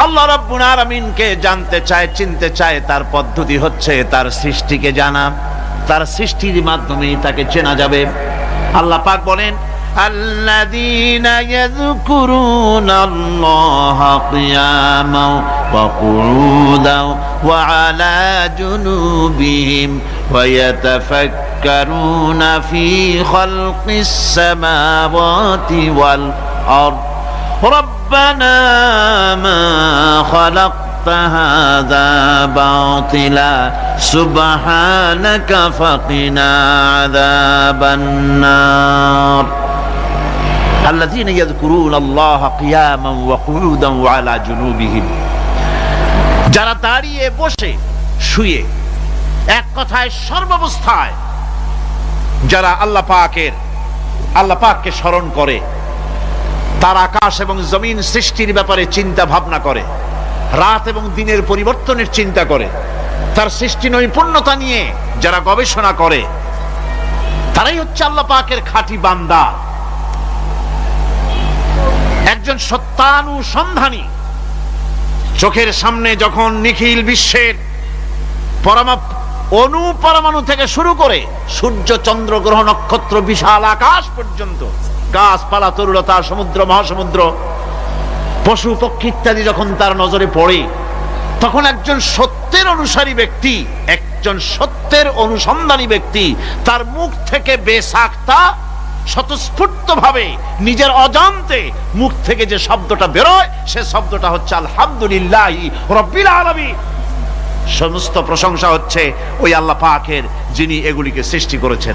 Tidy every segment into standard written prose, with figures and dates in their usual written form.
আল্লাহ রাব্বুল আলামিনকে জানতে চায়, চিনতে চায়, তার পদ্ধতি হচ্ছে তার সৃষ্টিকে জানা। তার সৃষ্টির মাধ্যমেই তাকে চেনা যাবে। আল্লাহ পাক বলেন, আল্লাযীনা ইয়াযকুরুনাল্লাহা কিয়ামান ওয়া কুউদান ওয়া আলা জুনুবিহিম ওয়া ইয়াতাফাক্কারুনা ফী খালকিস সামাওয়াতি ওয়াল আরদ রব্বানা মা খালাকতা হাযা বাতিলা সুবহানাকা ফাকিনা আযাবান নার। আল্লাযীনা ইয়াযকুরুনাল্লাহা কিয়ামান ওয়া কুউদান ওয়া আলা জুনুবিহিম, যারা দাঁড়িয়ে, বসে, শুয়ে, এক কথায় সর্বাবস্থায় যারা আল্লাহ পাককে স্মরণ করে, তার আকাশ এবং জমিন সৃষ্টির ব্যাপারে চিন্তা ভাবনা করে, রাত এবং দিনের পরিবর্তনের চিন্তা করে, তার সৃষ্টি নৈপুণ্যতা নিয়ে যারা গবেষণা করে, তারাই হচ্ছে আল্লাহ পাকের খাঁটি বান্দা। একজন সত্যানুসন্ধানী। চোখের সামনে যখন নিখিল বিশ্বের অনুপরমাণু থেকে শুরু করে সূর্য, চন্দ্র, গ্রহ, নক্ষত্র, বিশাল আকাশ পর্যন্ত, গাছপালা, তরুলতা, সমুদ্র, মহাসমুদ্র, পশু পক্ষী ইত্যাদি যখন তার নজরে পড়ে, তখন একজন সত্যের অনুসারী ব্যক্তি, একজন সত্যের অনুসন্ধানী ব্যক্তি, তার মুখ থেকে বেসাক্তা স্বতঃস্ফূর্ত ভাবে নিজের অজান্তে মুখ থেকে যে শব্দটা বেরোয়, সে শব্দটা হচ্ছে আলহামদুলিল্লাহি রাব্বিল আলামিন। সমস্ত প্রশংসা হচ্ছে ওই আল্লাহ পাকের, যিনি এগুলিকে সৃষ্টি করেছেন।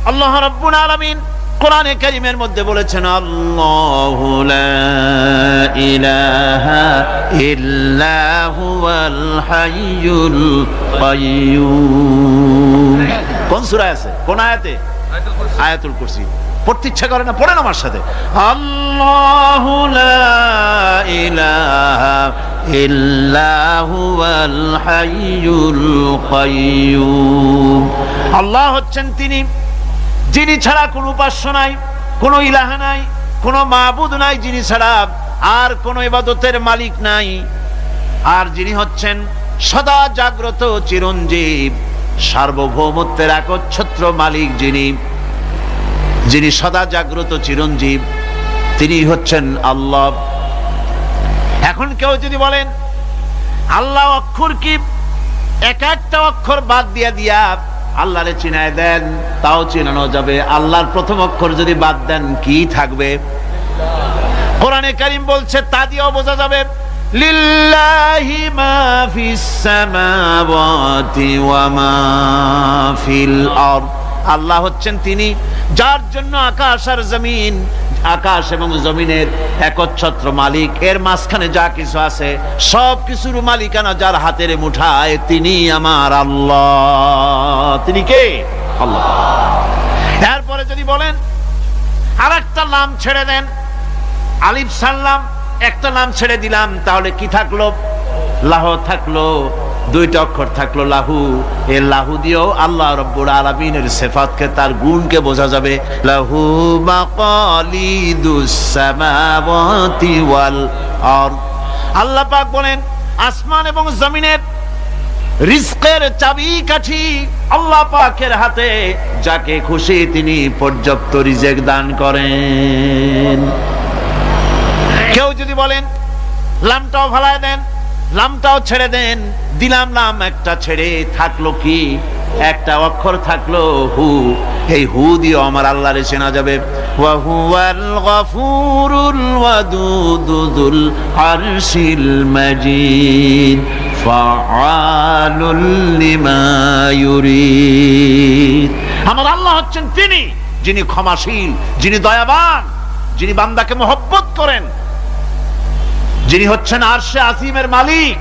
আল্লাহ রাব্বুল আলামিন কোরআনে কারীমের মধ্যে বলেছেন, আল্লাহু লা ইলাহা ইল্লা হুয়াল হাইয়ুল কাইয়্যুম। কোন সূরায় আছে? কোন আয়াতে? আয়াতুল কুরসি। পড়তে ইচ্ছা করে না? পড়েন আমার সাথে। আল্লাহু লা ইলাহা ইল্লা হুয়াল হাইয়ুল কাইয়্যুম। আল্লাহ হচ্ছেন তিনি, যিনি ছাড়া কোনো উপাস্য নাই, কোনো ইলাহা নাই, কোনো মাবুদ নাই, যিনি ছাড়া আর কোনো ইবাদতের মালিক নাই, আর যিনি হচ্ছেন সদা জাগ্রত চিরঞ্জীব, সার্বভৌমত্বের একচ্ছত্র মালিক, যিনি সদা জাগ্রত চিরঞ্জীব, তিনি হচ্ছেন আল্লাহ। এখন কেউ যদি বলেন আল্লাহ অক্ষর কি, এক একটা অক্ষর বাদ দিয়া আল্লাহরে চিনায় দেন, তাও চিনানো যাবে। আল্লাহর প্রথম অক্ষর যদি বাদ দেন, কি থাকবে? কোরআনে কারীম বলছে, তা দিয়েও বোঝা যাবে। লিল্লাহি মা ফিস সামাওয়াতি ওয়া মা ফিল আরদ। আল্লাহ হচ্ছেন তিনি, যার জন্য আকাশ আর জমিন, আকাশ এবং জমিনের একচ্ছত্র মালিক। এর মাঝখানে যা কিছু আছে, সব কিছুর মালিকানা যার হাতের মুঠায়, তিনি আমার আল্লাহ। তিনি কে? আল্লাহ। এরপরে যদি বলেন আর একটা নাম ছেড়ে দেন, আলিফ সাল্লাম, একটা নাম ছেড়ে দিলাম, তাহলে কি থাকলো? লাহ থাকলো, দুইটা অক্ষর থাকলো লাহু। এই লাহু দিয়েও আল্লাহ রাব্বুল আলামিনের সিফাতকে, তার গুণকে বোঝা যাবে। লাহু মাকালিদুস সামাওয়াতি ওয়াল আরদ। আল্লাহ পাক বলেন, আসমান এবং জমিনের রিজকের চাবিকাঠি আল্লাহ পাকের হাতে, যাকে খুশি তিনি পর্যাপ্ত রিজেক দান করেন। কেউ যদি বলেন লামটাও ভালায় দেন, লামটাও ছেড়ে দেন, দিলাম নাম একটা ছেড়ে, থাকলো কি? একটা অক্ষর থাকলো হু। এই হু দিয়ে আমার আল্লাহরে চেনা যাবে। ওয়া হুয়াল গফুরুল ওয়াদুদুল আরশিল মাজিদ ফাআলুল লিমা ইউরিদ। আমার আল্লাহ হচ্ছেন তিনি, যিনি ক্ষমাশীল, যিনি দয়াবান, যিনি বান্দাকে মহব্বত করেন, যিনি হচ্ছেন আরশে আজিমের মালিক।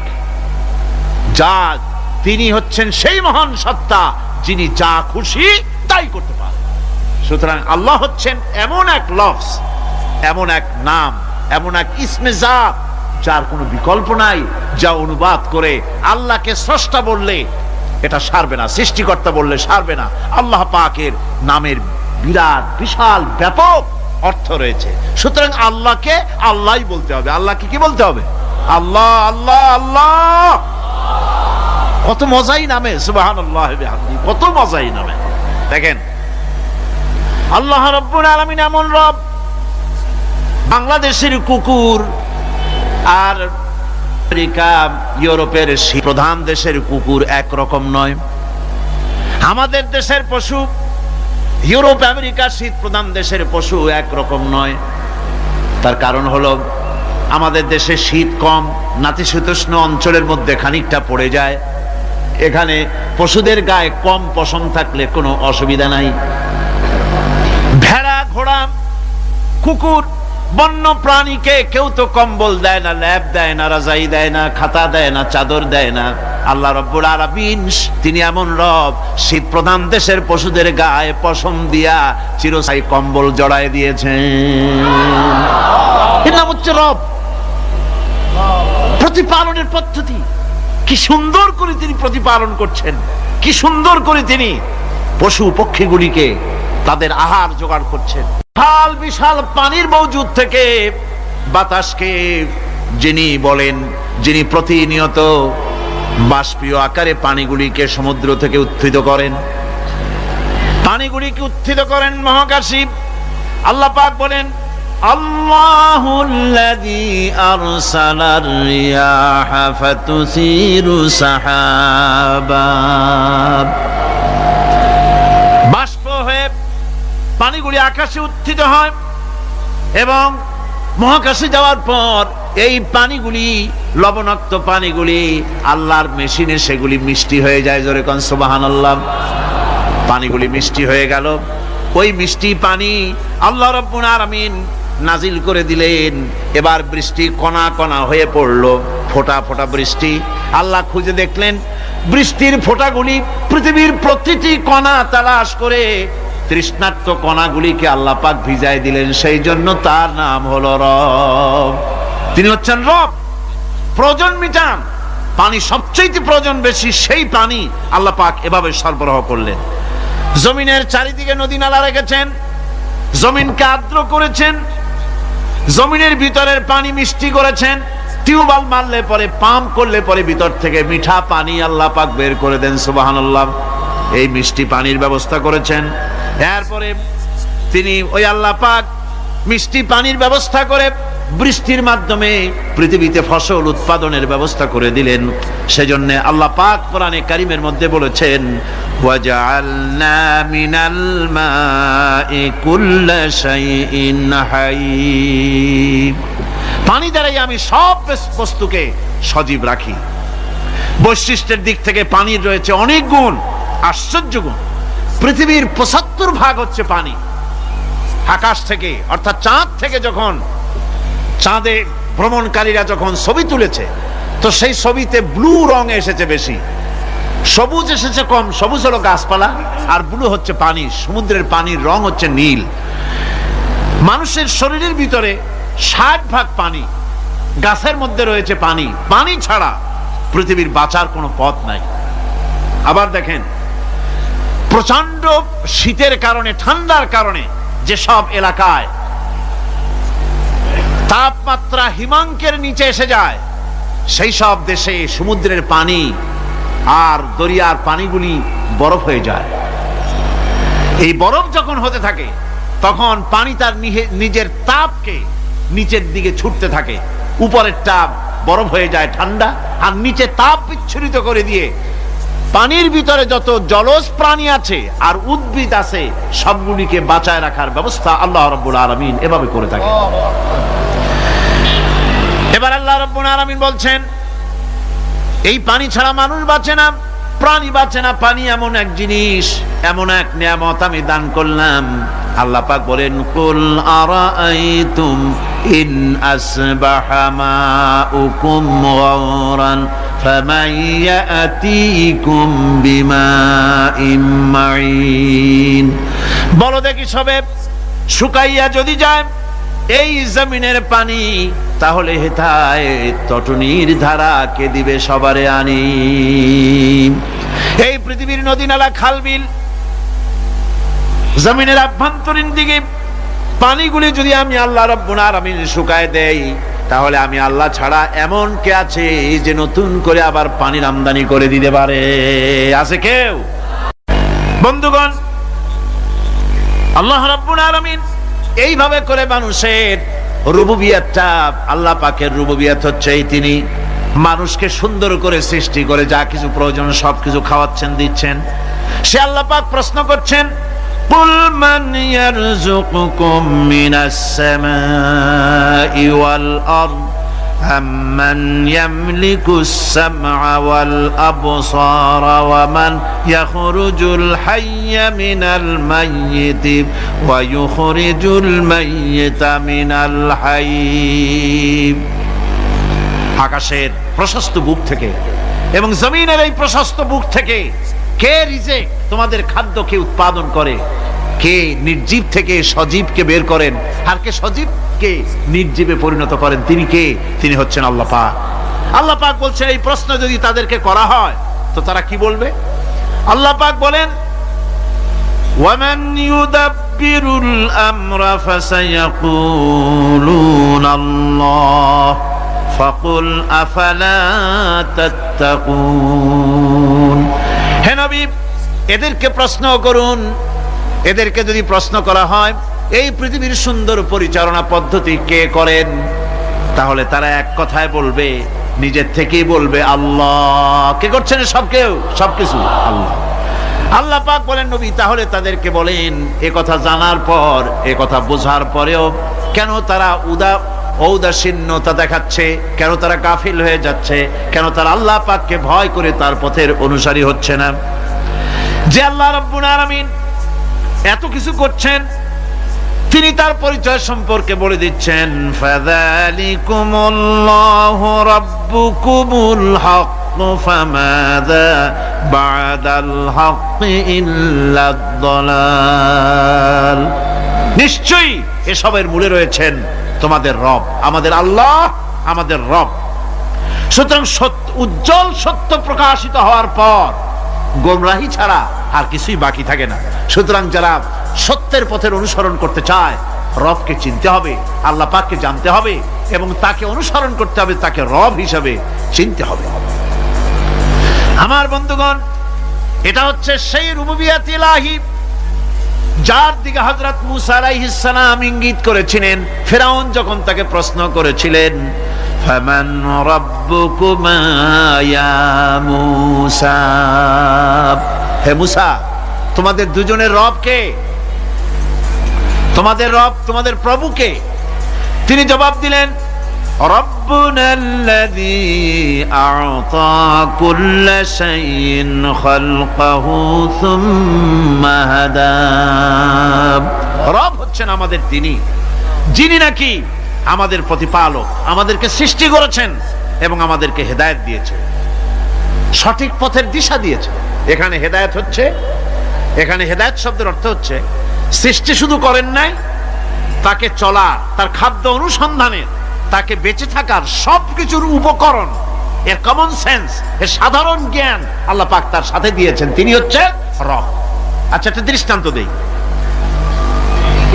তিনি হচ্ছেন সেই মহান সত্তা, যিনি যা খুশি তাই করতে পারেন। সুতরাং আল্লাহ হচ্ছেন এমন এক লফজ, এমন এক নাম, এমন এক ইসমে জাত, যার কোনো বিকল্প নাই, যা অনুবাদ করে আল্লাহকে স্রষ্টা বললে এটা সারবে না, সৃষ্টিকর্তা বললে সারবে না। আল্লাহ পাকের নামের বিরাট বিশাল ব্যাপক অর্থ রয়েছে। সুতরাং আল্লাহকে আল্লাহই বলতে হবে। আল্লাহকে কি বলতে হবে? আল্লাহ আল্লাহ আল্লাহ, কত মজাই নামে, সুবহানাল্লাহ বিহামদি, কত মজাই নামে। দেখেন আল্লাহ রাব্বুল আলামিন এমন রব। বাংলাদেশের কুকুর আর আমেরিকা ইউরোপের প্রধান দেশের কুকুর একরকম নয়। আমাদের দেশের পশু ইউরোপ আমেরিকা শীত প্রধান দেশের পশু একরকম নয়। তার কারণ হলো আমাদের দেশে শীত কম, নাতিশীতোষ্ণ অঞ্চলের মধ্যে খানিকটা পড়ে যায়। এখানে পশুদের গায়ে কম পশম থাকলে কোনো অসুবিধা নাই। ভেড়া, ঘোড়া, কুকুর, বন্য প্রাণীকে কেউ তো কম্বল দেয় না, ল্যাপ দেয় না, রাজাই দেয় না, খাতা দেয় না, চাদর দেয় না। আল্লাহ রাব্বুল আলামিন তিনি এমন রব, শীত প্রধান দেশের পশুদের গায়ে পশম দিয়া চিরস্থায়ী কম্বল জড়ায় দিয়েছেন। এর নাম হচ্ছে রব। প্রতিপালনের পদ্ধতি কি সুন্দর করে তিনি প্রতিপালন করছেন, কি সুন্দর করে তিনি পশু পক্ষীগুলিকে তাদের আহার জোগাড় করছেন। বিশাল বিশাল পানির মওজুদ থেকে বাতাসকে যিনি বলেন, যিনি প্রতিনিয়ত বাষ্পীয় আকারে পানিগুলিকে সমুদ্র থেকে উত্থিত করেন, পানিগুলিকে উত্থিত করেন মহাকাশী। আল্লাহ পাক বলেন আল্লাহুল্লাযী আরসালার রিয়াহা ফাতুসিরু সাহাবা। বাষ্প হয়ে পানিগুলি আকাশে উত্থিত হয় এবং মহাকাশে যাওয়ার পর এই পানিগুলি, লবণাক্ত পানিগুলি আল্লাহর মেশিনে সেগুলি মিষ্টি হয়ে যায়। জোরে কোন সুবহানাল্লাহ। পানিগুলি মিষ্টি হয়ে গেল। ওই মিষ্টি পানি আল্লাহ রাব্বুল আলামিন নাজিল করে দিলেন। এবার বৃষ্টি কণা কণা হয়ে পড়লো, ফোঁটা ফোঁটা বৃষ্টি। আল্লাহ খুঁজে দেখলেন বৃষ্টির ফোঁটাগুলি পৃথিবীর প্রতিটি কণা তালাশ করে তৃষ্ণার্ত কণাগুলিকে আল্লাহ পাক ভিজাই দিলেন। সেই জন্য তার নাম হলো রব। তিনি হচ্ছেন রব, প্রয়োজন মিটান। পানি সবচেয়ে প্রয়োজন বেশি, সেই পানি আল্লাহ পাক এভাবে সরবরাহ করলেন। জমিনের চারিদিকে নদী নালা রেখেছেন, জমিনকে আর্দ্র করেছেন, জমিনের ভিতরের পানি মিষ্টি করেছেন। টিউবওয়েল মারলে পরে, পাম্প করলে পরে ভিতর থেকে মিঠা পানি আল্লাহ পাক বের করে দেন। সুবহানাল্লাহ। এই মিষ্টি পানির ব্যবস্থা করেছেন। এরপরে তিনি ওই আল্লাহ পাক মিষ্টি পানির ব্যবস্থা করে বৃষ্টির মাধ্যমে পৃথিবীতে ফসল উৎপাদনের ব্যবস্থা করে দিলেন। সেজন্য আল্লাহ পাক কোরআনে কারীমের মধ্যে বলেছেন ওয়াজআলনা মিনাল মাই কুল্লা শাইইন হাই। পানি দ্বারাই আমি সব বস্তুকে সজীব রাখি। বৈশিষ্ট্যের দিক থেকে পানির রয়েছে অনেক গুণ, আশ্চর্য গুণ। পৃথিবীর ৭৫% হচ্ছে পানি। আকাশ থেকে অর্থাৎ চাঁদ থেকে যখন চাঁদে ভ্রমণকারীরা যখন ছবি তুলেছে, তো সেই ছবিতে ব্লু রং এসেছে বেশি, সবুজ এসেছে কম। সবুজ হলো গাছপালা, আর ব্লু হচ্ছে পানি। সমুদ্রের পানির রং হচ্ছে নীল। মানুষের শরীরের ভিতরে ৬০% পানি, গাছের মধ্যে রয়েছে পানি। পানি ছাড়া পৃথিবীর বাঁচার কোনো পথ নাই। আবার দেখেন প্রচন্ড শীতের কারণে, ঠান্ডার কারণে যেসব এলাকায় তাপমাত্রা হিমাঙ্কের নিচে এসে যায়, সেই সব দেশে সমুদ্রের পানি আর দরিয়ার পানিগুলি বরফ হয়ে যায়। এই বরফ যখন হতে থাকে তখন পানি তার নিজের তাপকে নিচের দিকে ছুটতে থাকে। উপরের তাপ বরফ হয়ে যায় ঠান্ডা, আর নিচে তাপ বিচ্ছুরিত করে দিয়ে পানির ভিতরে যত জলজ প্রাণী আছে আর উদ্ভিদ আছে সবগুলিকে বাঁচায় রাখার ব্যবস্থা আল্লাহ রাব্বুল আলামিন এভাবে করে থাকে। এবার আল্লাহ রাব্বুল আলামিন বলছেন এই পানি ছাড়া মানুষ বাঁচে না, প্রাণী বাঁচে না। পানি এমন এক জিনিস, এমন এক নিয়ামত আমি দান করলাম। আল্লাহ পাক বলেন কুল আরাআইতুম ইন আসবাহা মাউকুম গাওরান ফামান ইয়াতিকুম বিমাইম মাইন। বলো দেখি সবে শুকাইয়া যদি যায় এই জমিনের পানি, তাহলে হেথায় তটনির ধারা কে দিবে সবারে আনি। এই পৃথিবীর নদী নালা খাল বিল জমিনের আভ্যন্তরীণ দিকে পানিগুলি যদি আমি আল্লাহ রাব্বুল আলামিন শুকায় দেই, তাহলে আমি আল্লাহ ছাড়া এমন কে আছে যে নতুন করে আবার পানির আমদানি করে দিতে পারে? আছে কেউ? বন্ধুগণ, আল্লাহ রাব্বুল আলামিন এইভাবে করে মানুষের রুবুবিয়াতটা, আল্লাহ পাকের রুবুবিয়াত হচ্ছে তিনি মানুষকে সুন্দর করে সৃষ্টি করে যা কিছু প্রয়োজন সবকিছু খাওয়াচ্ছেন, দিচ্ছেন। সে আল্লাহ পাক প্রশ্ন করছেন, কুল মান ইয়ারযুকুকুম মিনাস সামাই ওয়াল আরদ আম্মান ইয়ামলিকুস সামআ ওয়াল আবসারা ওয়া মান ইয়াখরুজুল হাইয়্যা মিনাল মাইয়িতি ওয়া ইউখরিজুল মাইয়িতা মিনাল হাইয়্য। আকাশের প্রশস্ত বুক থেকে এবং জমিনের এই প্রশস্ত বুক থেকে কে রিজেক, তোমাদের খাদ্যকে উৎপাদন করে? কে নির্জীব থেকে সজীবকে বের করেন? আর কে সজীবকে নির্জীবে পরিণত করেন? তিনি কে? তিনি হচ্ছেন আল্লাহ পাক। আল্লাহ পাক বলছেন, এই প্রশ্ন যদি তাদেরকে করা হয় তো তারা কি বলবে? আল্লাহ পাক বলেন, ওয়ামান ইউদাব্বিরুল আমরা ফাসায়াকুলুনা আল্লাহ ফাকুল আফালা তাত্তাকুন। হে নবী, এদেরকে প্রশ্ন করুন। এদেরকে যদি প্রশ্ন করা হয় এই পৃথিবীর সুন্দর পরিচালনা পদ্ধতি কে করেন, তাহলে তারা এক কথায় বলবে, নিজের থেকেই বলবে আল্লাহ। কে করছেন সবকিছু? আল্লাহ। আল্লাহ পাক বলেন, নবী তাহলে তাদেরকে বলেন, এ কথা জানার পর, এ কথা বোঝার পরেও কেন তারা ঔদাসীন্যতা দেখাচ্ছে? কেন তারা গাফিল হয়ে যাচ্ছে? কেন তারা আল্লাহ পাককে ভয় করে তার পথের অনুসারী হচ্ছে না? যে আল্লাহ রাব্বুল আলামিন এত কিছু করছেন, তিনি তার পরিচয় সম্পর্কে বলে দিচ্ছেন, ফাযালিকুমুল্লাহু রাব্বুকুমুল হক ফামাযা বা'দাল হক ইল্লাদ দালাল। নিশ্চয়ই এসবের মূলে রয়েছেন তোমাদের রব, আমাদের আল্লাহ, আমাদের রব। সুতরাং উজ্জ্বল সত্য প্রকাশিত হওয়ার পর গোমরাহি ছাড়া আর কিছুই বাকি থাকে না। সুতরাং যারা সত্যের পথের অনুসরণ করতে চায়, রবকে চিনতে হবে, আল্লাহ পাককে জানতে হবে এবং তাকে অনুসরণ করতে হবে, তাকে রব হিসাবে চিনতে হবে। আমার বন্ধুগণ, এটা হচ্ছে সেই রুবুবিয়াত ইলাহি যার দিকে হযরত মুসা আলাইহিস সালাম ইঙ্গিত করেছিলেন ফিরআউন যখন তাকে প্রশ্ন করেছিলেন, ফামান রাব্বুকুমা ইয়া মুসা। হে মুসা, তোমাদের দুজনের রব কে? তোমাদের রব, তোমাদের প্রভু কে? তিনি জবাব দিলেন, রব্বুনাল্লাযী আ'তা কুল্লা শাইইন খালকাহু সুম্মা হাদা। রব হচ্ছেন আমাদের তিনি, যিনি নাকি আমাদের প্রতিপালক, আমাদেরকে সৃষ্টি করেছেন এবং আমাদেরকে হেদায়েত দিয়েছেন, সঠিক পথের দিশা দিয়েছেন। এখানে হেদায়েত হচ্ছে, এখানে হেদায়েত শব্দের অর্থ হচ্ছে সৃষ্টি শুধু করেন নাই, তাকে চলার, তার খাদ্য অনুসন্ধানের, তাকে বেঁচে থাকার সবকিছুর উপকরণ, এর কমন সেন্স, এর সাধারণ জ্ঞান আল্লাহ পাক তার সাথে দিয়েছেন। তিনি হচ্ছে রব। আচ্ছা, একটা দৃষ্টান্ত দেই।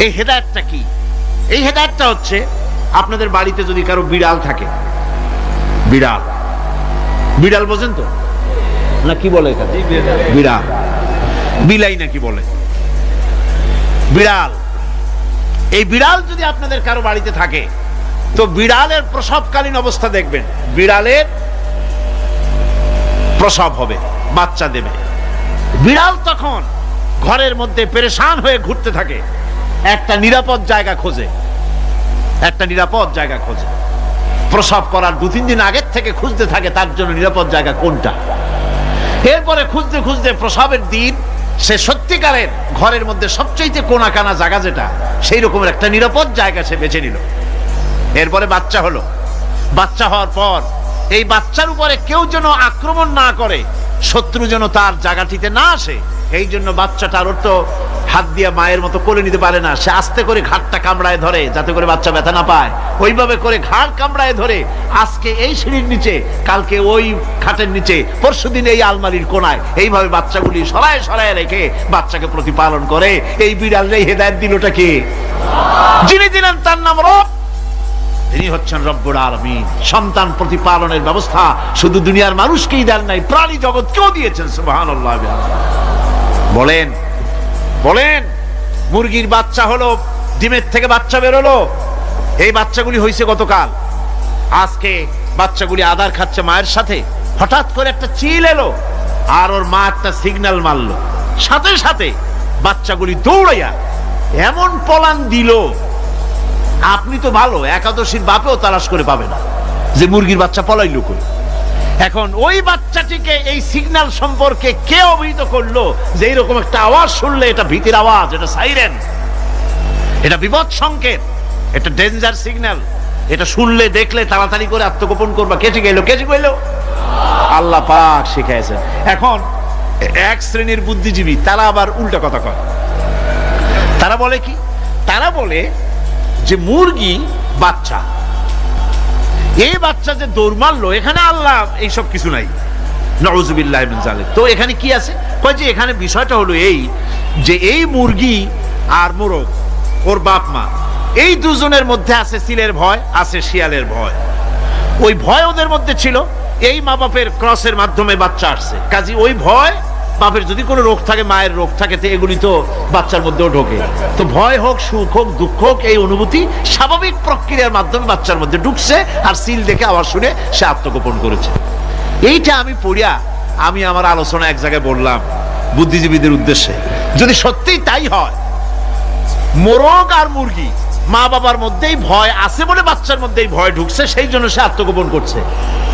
এই হেদায়েতটা কি? এই হেদায়েতটা হচ্ছে, আপনাদের বাড়িতে যদি কারো বিড়াল থাকে, বিড়াল, বিড়াল বোঝেন তো না? কি বলে এখানে? বিড়াল, বিলাই নাকি বলে? বিড়াল। এই বিড়াল যদি আপনাদের কারো বাড়িতে থাকে তো বিড়ালের প্রসবকালীন অবস্থা দেখবেন, বিড়ালের প্রসব হবে, বাচ্চা দেবে। বিড়াল তখন ঘরের মধ্যে পেরেশান হয়ে ঘুরতে থাকে, একটা নিরাপদ জায়গা খোঁজে, একটা নিরাপদ জায়গা খোঁজে। প্রসব করার 2-3 দিন আগের থেকে খুঁজতে থাকে তার জন্য নিরাপদ জায়গা কোনটা। এরপরে খুঁজতে খুঁজতে প্রসবের দিন সে সত্যিকারের ঘরের মধ্যে সবচেয়ে কোনা কানা জায়গা যেটা, সেই রকমের একটা নিরাপদ জায়গা সে বেছে নিল। এরপরে বাচ্চা হলো। বাচ্চা হওয়ার পর এই বাচ্চার উপরে কেউ যেন আক্রমণ না করে, শত্রু যেন তার জায়গাটিতে না আসে, এই জন্য বাচ্চাটার তো হাত দিয়ে মায়ের মতো কোলে নিতে পারে না, সে আস্তে করে ঘাটটা কামড়ায় ধরে যাতে করে বাচ্চা ব্যথা না পায়। ওইভাবে করে ঘাড় কামড়ায় ধরে, আজকে এই সিঁড়ির নিচে, কালকে ওই খাটের নিচে, পরশুদিন এই আলমারির কোনায়, এইভাবে বাচ্চাগুলি সরায় সরায় রেখে বাচ্চাকে প্রতিপালন করে। এই বিড়াল হেদায়েত দিলটা কে? যিনি দিলেন তার নাম রব। তিনি হচ্ছেন রব্বুল আলামিন। সন্তান প্রতিপালনের ব্যবস্থা শুধু দুনিয়ার মানুষকেই দেন নাই, প্রাণী জগৎকেও দিয়েছেন। সুবহানাল্লাহ। বলেন বলেন, মুরগির বাচ্চা হলো, ডিমের থেকে বাচ্চা বেরোলো, এই বাচ্চাগুলি হয়েছে গতকাল, আজকে বাচ্চাগুলি আদার খাচ্ছে মায়ের সাথে। হঠাৎ করে একটা চিল এলো আর ওর মা একটা সিগন্যাল মারলো, সাথে সাথে বাচ্চাগুলি দৌড়াইয়া এমন পলান দিল, আপনি তো ভালো একাদশীর বাপেও তালাশ করে পাবে না যে মুরগির বাচ্চা পলাইলো কই। এখন ওই বাচ্চাটিকে এই সিগন্যাল সম্পর্কে কে অবহিত করলো যে এইরকম একটা আওয়াজ শুনলে এটা ভীতির আওয়াজ, এটা সাইরেন, এটা বিপদ সংকেত, এটা ডেঞ্জার সিগন্যাল, এটা শুনলে দেখলে তাড়াতাড়ি করে আত্মগোপন করবা। কে শিখাইলো? কে শিখাইলো? আল্লাহ পাক শিখাইছেন। এখন এক শ্রেণীর বুদ্ধিজীবী তারা আবার উল্টা কথা কয়। তারা বলে কি? তারা বলে যে মুরগি বাচ্চা, এই বাচ্চা যে দৌড় মারলো, এখানে আল্লাহ এইসব কিছু নাই, নাউযুবিল্লাহ মিন যালিক। তো এখানে কি আছে? কয় যে এখানে বিষয়টা হলো এই যে এই মুরগি আর মোরগ, ওর বাপ মা, এই দুজনের মধ্যে আছে চিলের ভয়, আছে শিয়ালের ভয়। ওই ভয় ওদের মধ্যে ছিল, এই মা বাপের ক্রসের মাধ্যমে বাচ্চা আসছে, কাজী ওই ভয়, বাপের যদি কোনো রোগ থাকে, মায়ের রোগ থাকে, তো এগুলি তো বাচ্চার মধ্যেও ঢোকে। তো ভয় হোক, সুখ হোক, দুঃখ হোক, এই অনুভূতি স্বাভাবিক প্রক্রিয়ার মাধ্যমে বাচ্চার মধ্যে ঢুকছে, আর সিল দেখে আওয়াজ শুনে সে আত্মগোপন করেছে। এইটা আমি পড়িয়া আমি আমার আলোচনা এক জায়গায় বললাম বুদ্ধিজীবীদের উদ্দেশ্যে, যদি সত্যিই তাই হয়, মোরগ আর মুরগি মা বাবার মধ্যেই ভয় আছে বলে বাচ্চার মধ্যেই ভয় ঢুকছে, সেই জন্য সে আত্মগোপন করছে,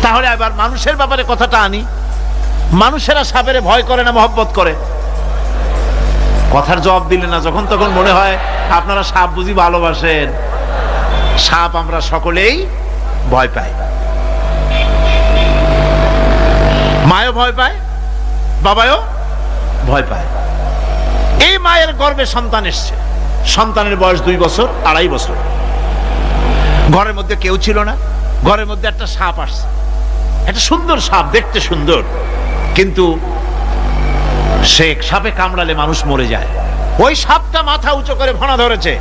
তাহলে আবার মানুষের ব্যাপারে কথাটা আনি। মানুষেরা সাপেরে ভয় করে না মহব্বত করে? কথার জবাব দিলে না, যখন তখন মনে হয় আপনারা সাপ বুঝি ভালোবাসেন। সাপ আমরা সকলেই ভয় পাই, মায়ও ভয় পায়, বাবাও ভয় পায়। এই মায়ের গর্ভে সন্তান এসছে, সন্তানের বয়স 2 বছর 2.5 বছর, ঘরের মধ্যে কেউ ছিল না, ঘরের মধ্যে একটা সাপ আসছে, একটা সুন্দর সাপ, দেখতে সুন্দর, কিন্তু সে সাপে কামড়ালে মানুষ মরে যায়। ওই সাপটা মাথা উঁচু করে ফনা ধরেছে।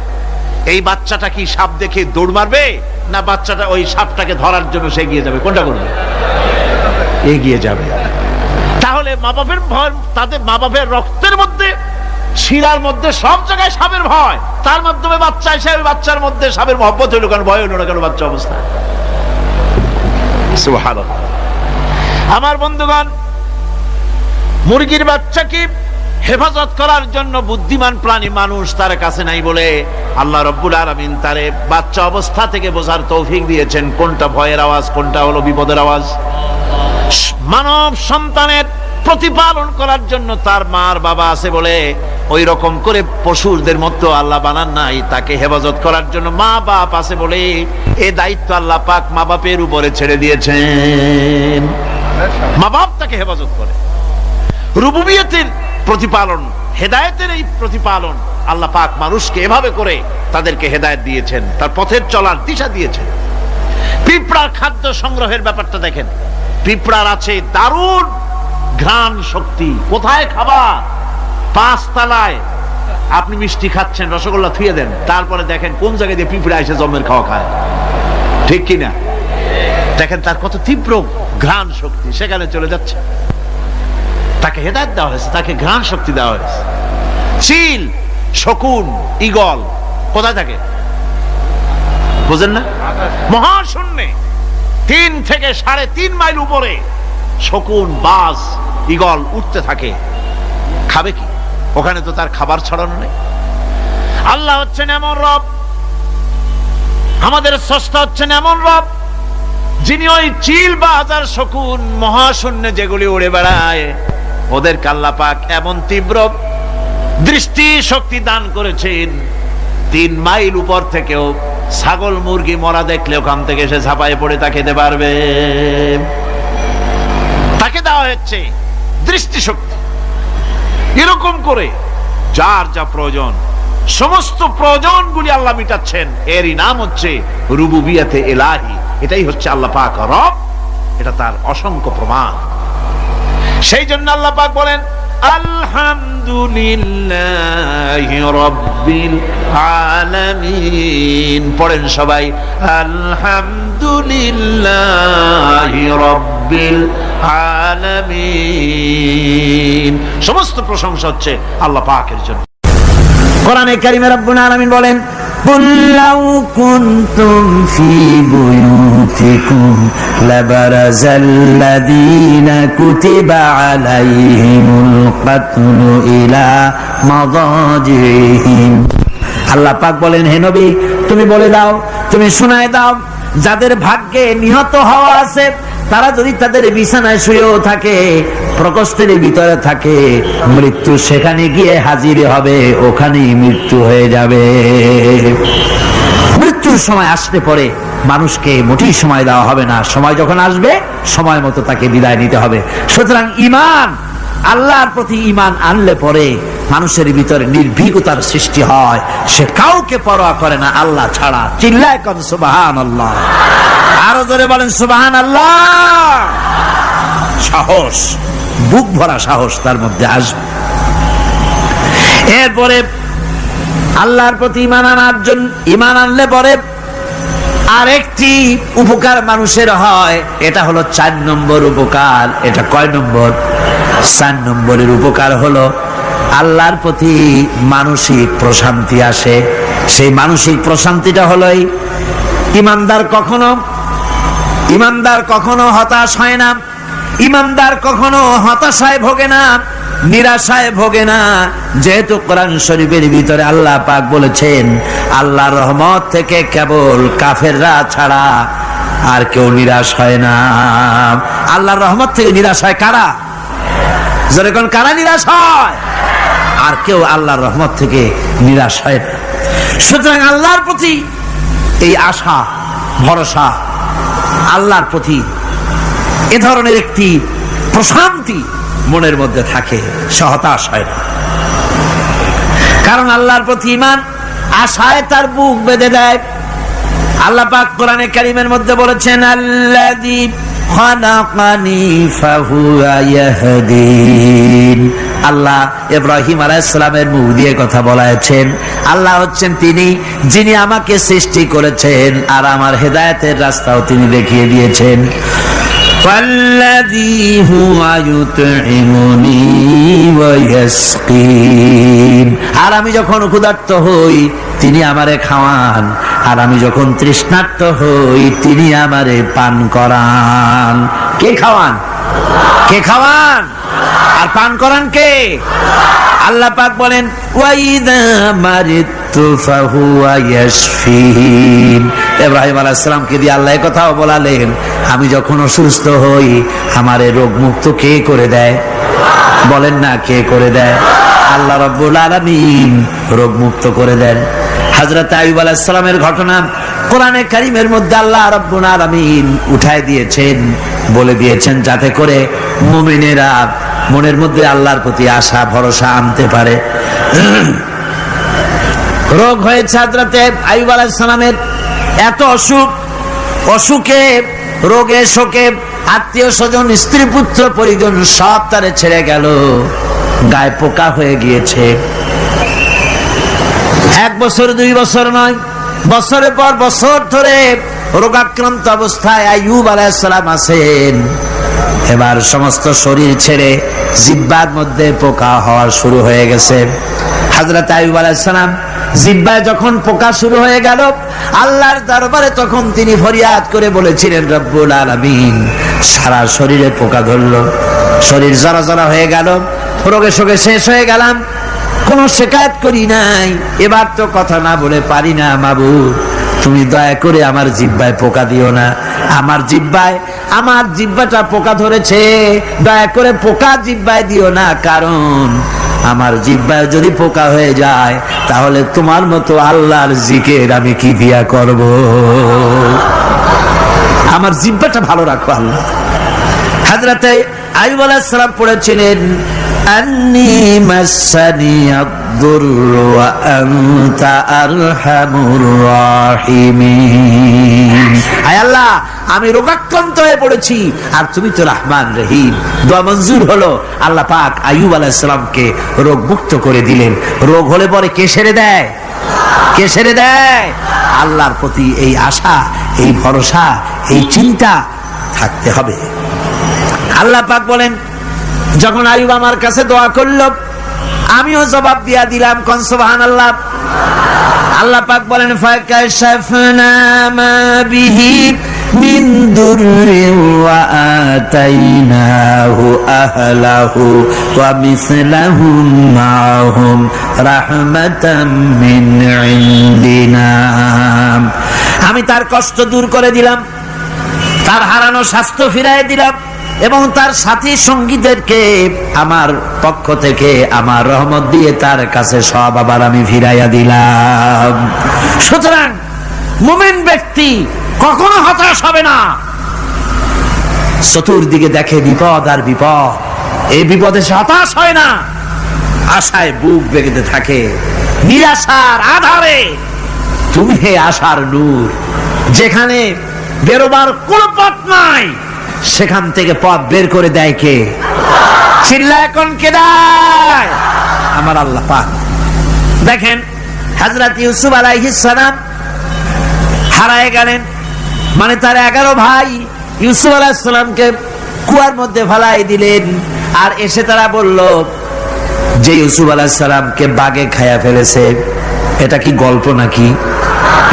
এই বাচ্চাটা কি সাপ দেখে দৌড় মারবে, না বাচ্চাটা ওই সাপটাকে ধরার জন্য সে এগিয়ে যাবে? কোনটা করবে? এগিয়ে যাবে। তাহলে মা বাপের ভয়, তাদের মা বাপের রক্তের মধ্যে, শিরার মধ্যে, সব জায়গায় সাপের ভয়, তার মাধ্যমে বাচ্চা এসে ওই বাচ্চার মধ্যে সাপের মহব্বত হইল কেন, ভয় হইল না কেন বাচ্চা অবস্থায়? সুবহানাল্লাহ। আমার বন্ধুগণ, মুরগির বাচ্চাকে হেফাজত করার জন্য বুদ্ধিমান প্রাণী মানুষ তার কাছে নাই বলে আল্লাহ রব্বুল আলামিন তারে বাচ্চা অবস্থা থেকে বোঝার তৌফিক দিয়েছেন কোনটা ভয়ের আওয়াজ, কোনটা হলো বিপদের আওয়াজ। মানব সন্তানের প্রতিপালন করার জন্য তার মার বাবা আছে বলে ওই রকম করে পশুদের মতো আল্লাহ বানান নাই, তাকে হেফাজত করার জন্য মা বাপ আছে বলে এই দায়িত্ব আল্লাহ পাক মা বাপের উপরে ছেড়ে দিয়েছেন। মা বাপ তাকে হেফাজত করে। রুবুবিয়তের প্রতিপালন, হেদায়েতের এই প্রতিপালন আল্লাহ পাক মানুষকে এভাবে করে তাদেরকে হেদায়েত দিয়েছেন, তার পথের চলার দিশা দিয়েছেন। পিঁপড়ার খাদ্য সংগ্রহের ব্যাপারটা দেখেন, পিঁপড়ার আছে দারুণ ঘ্রাণ শক্তি। কোথায় খাবার? 5 তলায় আপনি মিষ্টি খাচ্ছেন, রসগোল্লা থুয়ে দেন, তারপরে দেখেন কোন জায়গায় দিয়ে পিঁপড়া এসে জমের খাওয়া খায়, ঠিক কিনা? দেখেন তার কত তীব্র ঘ্রাণ শক্তি, সেখানে চলে যাচ্ছে। তাকে হেদায়েত দেওয়া হয়েছে, তাকে ঘ্রাণ শক্তি দেওয়া হয়েছে। চিল, শকুন, ঈগল কোথায় থাকে বুঝেন না? মহাশূন্যে 3 থেকে 3.5 মাইল উপরে শকুন, বাজ, ঈগল উঠতে থাকে। খাবে কি? ওখানে তো তার খাবার ছড়ানো নেই। আল্লাহ হচ্ছেন এমন রব, আমাদের স্রষ্টা হচ্ছেন এমন রব, যিনি ওই চিল, বাজ আর শকুন মহাশূন্যে যেগুলি উড়ে বেড়ায়, ওদেরকে আল্লাহ পাক এমন তীব্র দৃষ্টি শক্তি দান করেছেন, 3 মাইল উপর থেকেও ছাগল মুরগি মরা দেখলে ওখান থেকে এসে ঝাঁপায়ে পড়ে তা খেতে পারবে। তাকে দেওয়া হচ্ছে দৃষ্টিশক্তি। এরকম করে যার যা প্রয়োজন, সমস্ত প্রয়োজনগুলি আল্লাহ মিটাচ্ছেন। এরই নাম হচ্ছে রুবুবিয়তে ইলাহি। এটাই হচ্ছে আল্লাহ পাক রব, এটা তার অসংখ্য প্রমাণ। সেই জন্য আল্লাহ পাক বলেন আলহামদুলিল্লাহ আলহামদুলিল্লাহি রাব্বিল আলামিন। পড়েন সবাই, আলহামদুলিল্লাহি রাব্বিল আলামিন। সমস্ত প্রশংসা হচ্ছে আল্লাহ পাকের জন্য। কোরআনে কারিমে রব্বুল আলামিন বলেন, কুল লাউ কুনতুম ফি বুয়ুতিকুম লাবারাজাল্লাযীনা কুতিবা আলাইহিমুল কাতলু ইলা মাদাজিহিম। আল্লাহ পাক বলেন, হে নবী তুমি বলে দাও, তুমি শোনায় দাও, যাদের ভাগ্যে নিহত হওয়া আছে তারা যদি তাদের বিছানায় শুয়েও থাকে, প্রকোষ্ঠের ভিতরে থাকে, মৃত্যু সেখানে গিয়ে হাজির হবে, ওখানেই মৃত্যু হয়ে যাবে। মৃত্যুর সময় আসতে পরে মানুষকে মোটেই সময় দেওয়া হবে না, সময় যখন আসবে সময় মতো তাকে বিদায় নিতে হবে। সুতরাং ঈমান, আল্লাহর প্রতি ঈমান আনলে পরে মানুষের ভিতরে নির্ভীকতার সৃষ্টি হয়, সে কাউকে পরোয়া করে না আল্লাহ ছাড়া। চিল্লায় কোন সুবহানাল্লাহ, আরো জোরে বলেন সুবহানাল্লাহ। সাহস, বুক ভরা সাহস তার মধ্যে আসবে। এরপরে আল্লাহর প্রতি ঈমান আনার জন্য, ঈমান আনলে পরে আরেকটি উপকার মানুষের হয়, এটা হলো 4 নম্বর উপকার। এটা কয় নম্বর? 4 নম্বরের উপকার হলো আল্লাহর প্রতি মানসিক প্রশান্তি আসে। সেই মানসিক প্রশান্তিটা হলো ইমানদার কখনো হতাশ হয় না, ইমানদার কখনো হতাশায় ভোগে না, নিরাশায় ভোগে না। যেহেতু কোরআন শরীফের ভিতরে আল্লাহ পাক বলেছেন, আল্লাহর রহমত থেকে কেবল কাফেররা ছাড়া আর কেউ নিরাশ হয় না। আল্লাহর রহমত থেকে নিরাশ হয় কারা? যেরকম কারা নিরাশ হয়? আর কেউ আল্লাহর রহমত থেকে নিরাশ হয় না। সুতরাং আল্লাহর প্রতি এই আশা, ভরসা, আল্লাহর প্রতি এ ধরনের একটি প্রশান্তি মনের মধ্যে থাকে, সে হতাশ হয় না। কারণ আল্লাহর প্রতি ঈমান আশায় তার বুক বেঁধে দেয়। আল্লাহ পাক কোরআনে কারীমের মধ্যে বলেছেন, আল্লাযী খালাকানি ফাহুয়া ইয়াহদিন। আল্লাহ ইব্রাহিম আলাইহিস সালামের মুখ দিয়ে কথা বলেছেন, আল্লাহ হচ্ছেন তিনি যিনি আমাকে সৃষ্টি করেছেন আর আমার হেদায়েতের রাস্তাও তিনি দেখিয়ে দিয়েছেন। ফাল্লাযী হুয়া ইউতঈমুনি ওয়া ইয়াসকিন। আর আমি যখন ক্ষুধার্ত হই তিনি আমারে খাওয়ান, আর আমি যখন তৃষ্ণার্ত হই তিনি আমারে পান করান। কে খাওয়ান? কে খাওয়ান আর পান করান কে? আল্লাহ পাক বলেন, ওয়াইদা মারিতু ফাহুয়া ইয়াশফিন। ইব্রাহিম আলাইহিস সালামকে দিয়ে আল্লাহ এই কথাও বলালেন, আমি যখন অসুস্থ হই আমারে রোগ মুক্ত কে করে দেয়? বলেন না, কে করে দেয়? আল্লাহ রাব্বুল আলামিন রোগ মুক্ত করে দেন। হযরত আইয়ুব আলাইহিস সালামের ঘটনা কোরআনে কারীমের মধ্যে আল্লাহ রাব্বুল আলামিন উঠায় দিয়েছেন, বলে দিয়েছেন যাতে করে মুমিনেরা মনের মধ্যে আল্লাহর প্রতি আশা ভরসা আনতে পারে। রোগ হয়েছে হযরত আইয়ুব আলাইহিস সালামের, এত অসুখ, অসুখে রোগে শোকে আত্মীয় স্বজন স্ত্রী পুত্র পরিজন সব তারে ছেড়ে গেল, গায়ে পোকা হয়ে গিয়েছে। 1 বছর 2 বছর নয়, বছরের পর বছর ধরে রোগাক্রান্ত অবস্থায় আইয়ুব আলাইহিস সালাম আছেন। এবার সমস্ত শরীর ছেড়ে জিহ্বার মধ্যে পোকা হওয়া শুরু হয়ে গেছে। হযরত আইয়ুব আলাইহিস সালাম জিহ্বায় যখন পোকা শুরু হয়ে গেল, আল্লাহর দরবারে তখন তিনি ফরিয়াদ করে বলেছিলেন, রব্বুল আলামিন সারা শরীরে পোকা ধরলো, শরীর জরা জরা হয়ে গেল, রোগে শোকে শেষ হয়ে গেলাম, কোনো শিকায়ত করি নাই, এবার তো কথা না বলে পারি না। মাবুদ তুমি দয়া করে আমার জিহ্বায় পোকা দিও না, আমার জিহ্বাটা পোকা ধরেছে, দয়া করে পোকা জিহ্বায় দিও না, কারণ আমার জিহ্বায় যদি পোকা হয়ে যায় তাহলে তোমার মতো আল্লাহর জিকির আমি কি দিয়া করব? আমার জিহ্বাটা ভালো রাখো আল্লাহ। হযরত আইয়ুব আলাইহিস সালাম পড়েছিলেন, আন্নী মাসানি আদ-দুররু ওয়া আনতা আরহামুর রাহিমিন। আয় আল্লাহ, আমি রোগাক্রান্ত হয়ে পড়েছি, আর তুমি তো রহমান রহিম। দোয়া মঞ্জুর হলো, আল্লাহ পাক আইয়ুব আলাইহিস সালামকে রোগ মুক্ত করে দিলেন। রোগ হলে পরে কে সেরে দেয়? কে সেরে দেয়? আল্লাহর প্রতি এই আশা, এই ভরসা, এই চিন্তা থাকতে হবে। আল্লাহ পাক বলেন, যখন আইয়ুব আমার কাছে দোয়া করলো, আমিও জবাব দিয়া দিলাম। কোন সুবহানাল্লাহ। আল্লাহ পাক বলেন, ফাকাশাফনা মা বিহি মিন দুররিন ওয়া আতাইনাহু আহলাহু ওয়া মিসলাহুম মাআহুম রাহমাতাম মিন ইনদিনা। আমি তার কষ্ট দূর করে দিলাম, তার হারানো স্বাস্থ্য ফিরিয়ে দিলাম, এবং তার সাথী সঙ্গীদেরকে আমার পক্ষ থেকে আমার রহমত দিয়ে তার কাছে সব আবার আমি ফিরাইয়া দিলাম। সুতরাং মুমিন ব্যক্তি কখনো হতাশ হবে না। চতুর্দিকে দেখে বিপদ আর বিপদ, এই বিপদে সে হতাশ হয় না, আশায় বুক বেঁধে থাকে। নিরাশার আধারে তুমি হে আশার নূর, যেখানে বেরোবার কোন পথ নাই সেখান থেকে পথ বের করে দেয় কে? চিল্লায় কোন কে দেয়? আমার আল্লাহ পাক। দেখেন, হযরত ইউসুফ আলাইহিস সালাম হারায় গেলেন, মানে তার 11 ভাই ইউসুফ আলাইহিস সালামকে কুয়ার মধ্যে ফেলাই দিলেন। আর এসে তারা বলল যে ইউসুফ আলাইহিস সালামকে বাঘে খায়া ফেলেছে। এটা কি গল্প নাকি?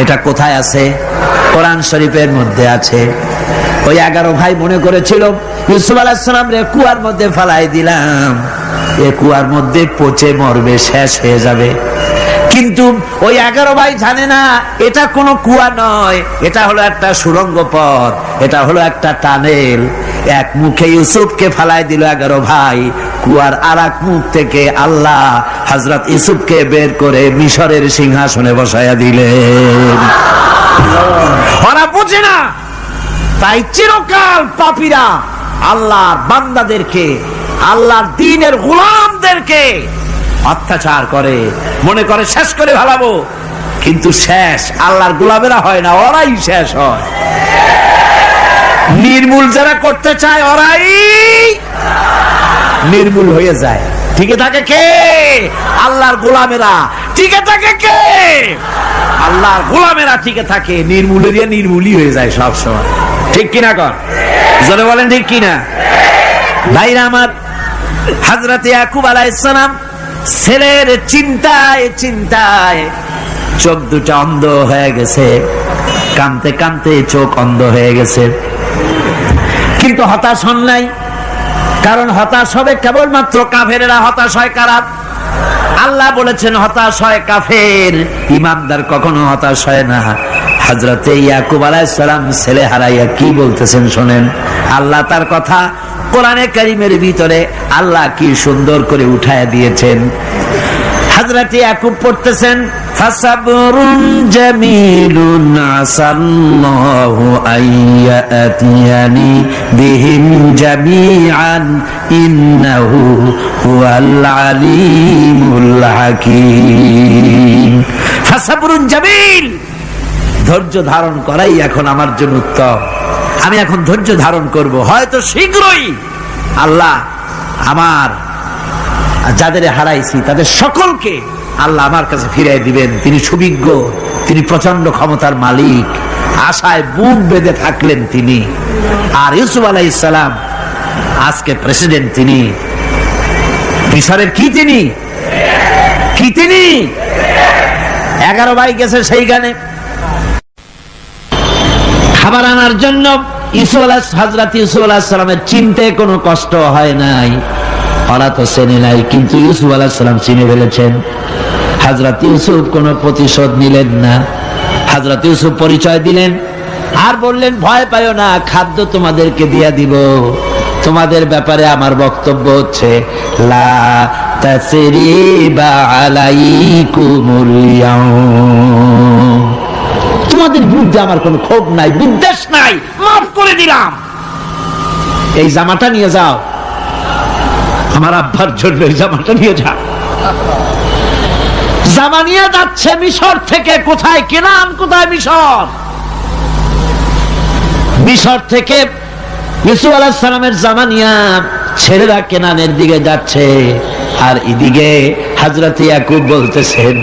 এটা কোথায় আছে? কোরআন শরীফের মধ্যে আছে। ওই 11 ভাই মনে করেছিল ইউসুফ আলাইহিস সালাম রে কুয়ার মধ্যে ফেলাই দিলাম, এ কুয়ার মধ্যে পচে মরবে, শেষ হয়ে যাবে। কিন্তু ওই 11 ভাই জানে না এটা কোনো কুয়া নয়, এটা হলো একটা সুড়ঙ্গ পথ, এটা হলো একটা টানেল। এক মুখে ইউসুফকে ফেলাই দিল 11 ভাই, কুয়ার আরেক মুখ থেকে আল্লাহ হযরত ইউসুফকে বের করে মিশরের সিংহাসনে বসায়া দিলেন। ওরা বুঝে না, তাই চিরকাল পাপীরা আল্লাহর বান্দাদেরকে, আল্লাহর দ্বীনের গোলামদেরকে অত্যাচার করে, মনে করে শেষ করে ফেলাবো, কিন্তু শেষ আল্লাহর গোলামেরা হয় না, ওরাই শেষ হয়। নির্মূল যারা করতে চায় ওরাই নির্মূল হয়ে যায়। টিকে থাকে কে? আল্লাহর গোলামেরা। টিকে থাকে কে? আল্লাহর গোলামেরা টিকে থাকে। নির্মূলের নির্মূলই হয়ে যায় সব সময়। ঠিক কিনা কর? জোরে বলেন ঠিক কিনা? ভাইরা আমার, হযরত ইয়াকুব আলাইহিস সালাম ছেলের চিন্তায় চিন্তায় চোখ দুটো অন্ধ হয়ে গেছে, কাঁদতে কাঁদতে চোখ অন্ধ হয়ে গেছে। কিন্তু হতাশ হন নাই, কারণ হতাশ হবে কেবলমাত্র কাফেরেরা। হতাশ হয় কারা? আল্লাহ বলেছেন হতাশ হয় কাফের, ইমানদার কখনো হতাশ হয় না। হযরত ইয়াকুব আলাইহিস সালাম ছেলে হারাইয়া কি বলতেছেন শোনেন। আল্লাহ তার কথা কোরআনে কারীমের ভিতরে আল্লাহ কি সুন্দর করে উঠায়া দিয়েছেন। হযরত ইয়াকুব পড়তেছেন, ফাসাবরুন জামিলুন আসাল্লাহু আইয়াতিয়ানি বিহিম জামিআন ইন্নাহু হুয়াল আলিমুল হাকীম। ফাসাবরুন জামিল, ধৈর্য ধারণ করাই এখন আমার জন্য উত্তম। আমি এখন ধৈর্য ধারণ করব, হয়তো শীঘ্রই আল্লাহ আমার যাদের হারাইছি তাদের সকলকে আল্লাহ আমার কাছে ফিরিয়ে দিবেন। তিনি সুবিজ্ঞ, তিনি প্রচন্ড ক্ষমতার মালিক। আশায় বুক বেঁধে থাকলেন তিনি। আর ইউসুফ আলাইহিস সালাম আজকে প্রেসিডেন্ট, তিনি মিশরের কি তিনি 11 ভাই গেছে সেইখানে খাবার আনার জন্য। হযরত ইউসুফ আলাইহিস সালামের চিনতে কোনো কষ্ট হয় নাই। ওরা তো চেনে নাই, কিন্তু ইউসুফ আলাইহিস সালাম চিনে ফেলেছেন। হযরত ইউসুফ কোনো প্রতিশোধ নিলেন না। হযরত ইউসুফ পরিচয় দিলেন আর বললেন, ভয় পাইও না, খাদ্য তোমাদেরকে দিয়ে দিব। তোমাদের ব্যাপারে আমার বক্তব্য হচ্ছে, লা তাসরিবা আলাইকুমুল ইয়াউম, তোমাদের বিরুদ্ধে আমার কোনো ক্ষোভ নাই, বিদ্বেষ নাই, মাফ করে দিলাম। এই জামাটা নিয়ে যাও, আমার আব্বার জন্য এই জামাটা নিয়ে যাও। জামা নিয়ে যাচ্ছে মিশর থেকে। কোথায় কেনান, কোথায় মিশর? মিশর থেকে ইউসুফ আলাইহিস সালামের জামানিয়া ছেলেরা কেনানের দিকে যাচ্ছে, আর এদিকে হযরত ইয়াকুব বলতেছেন,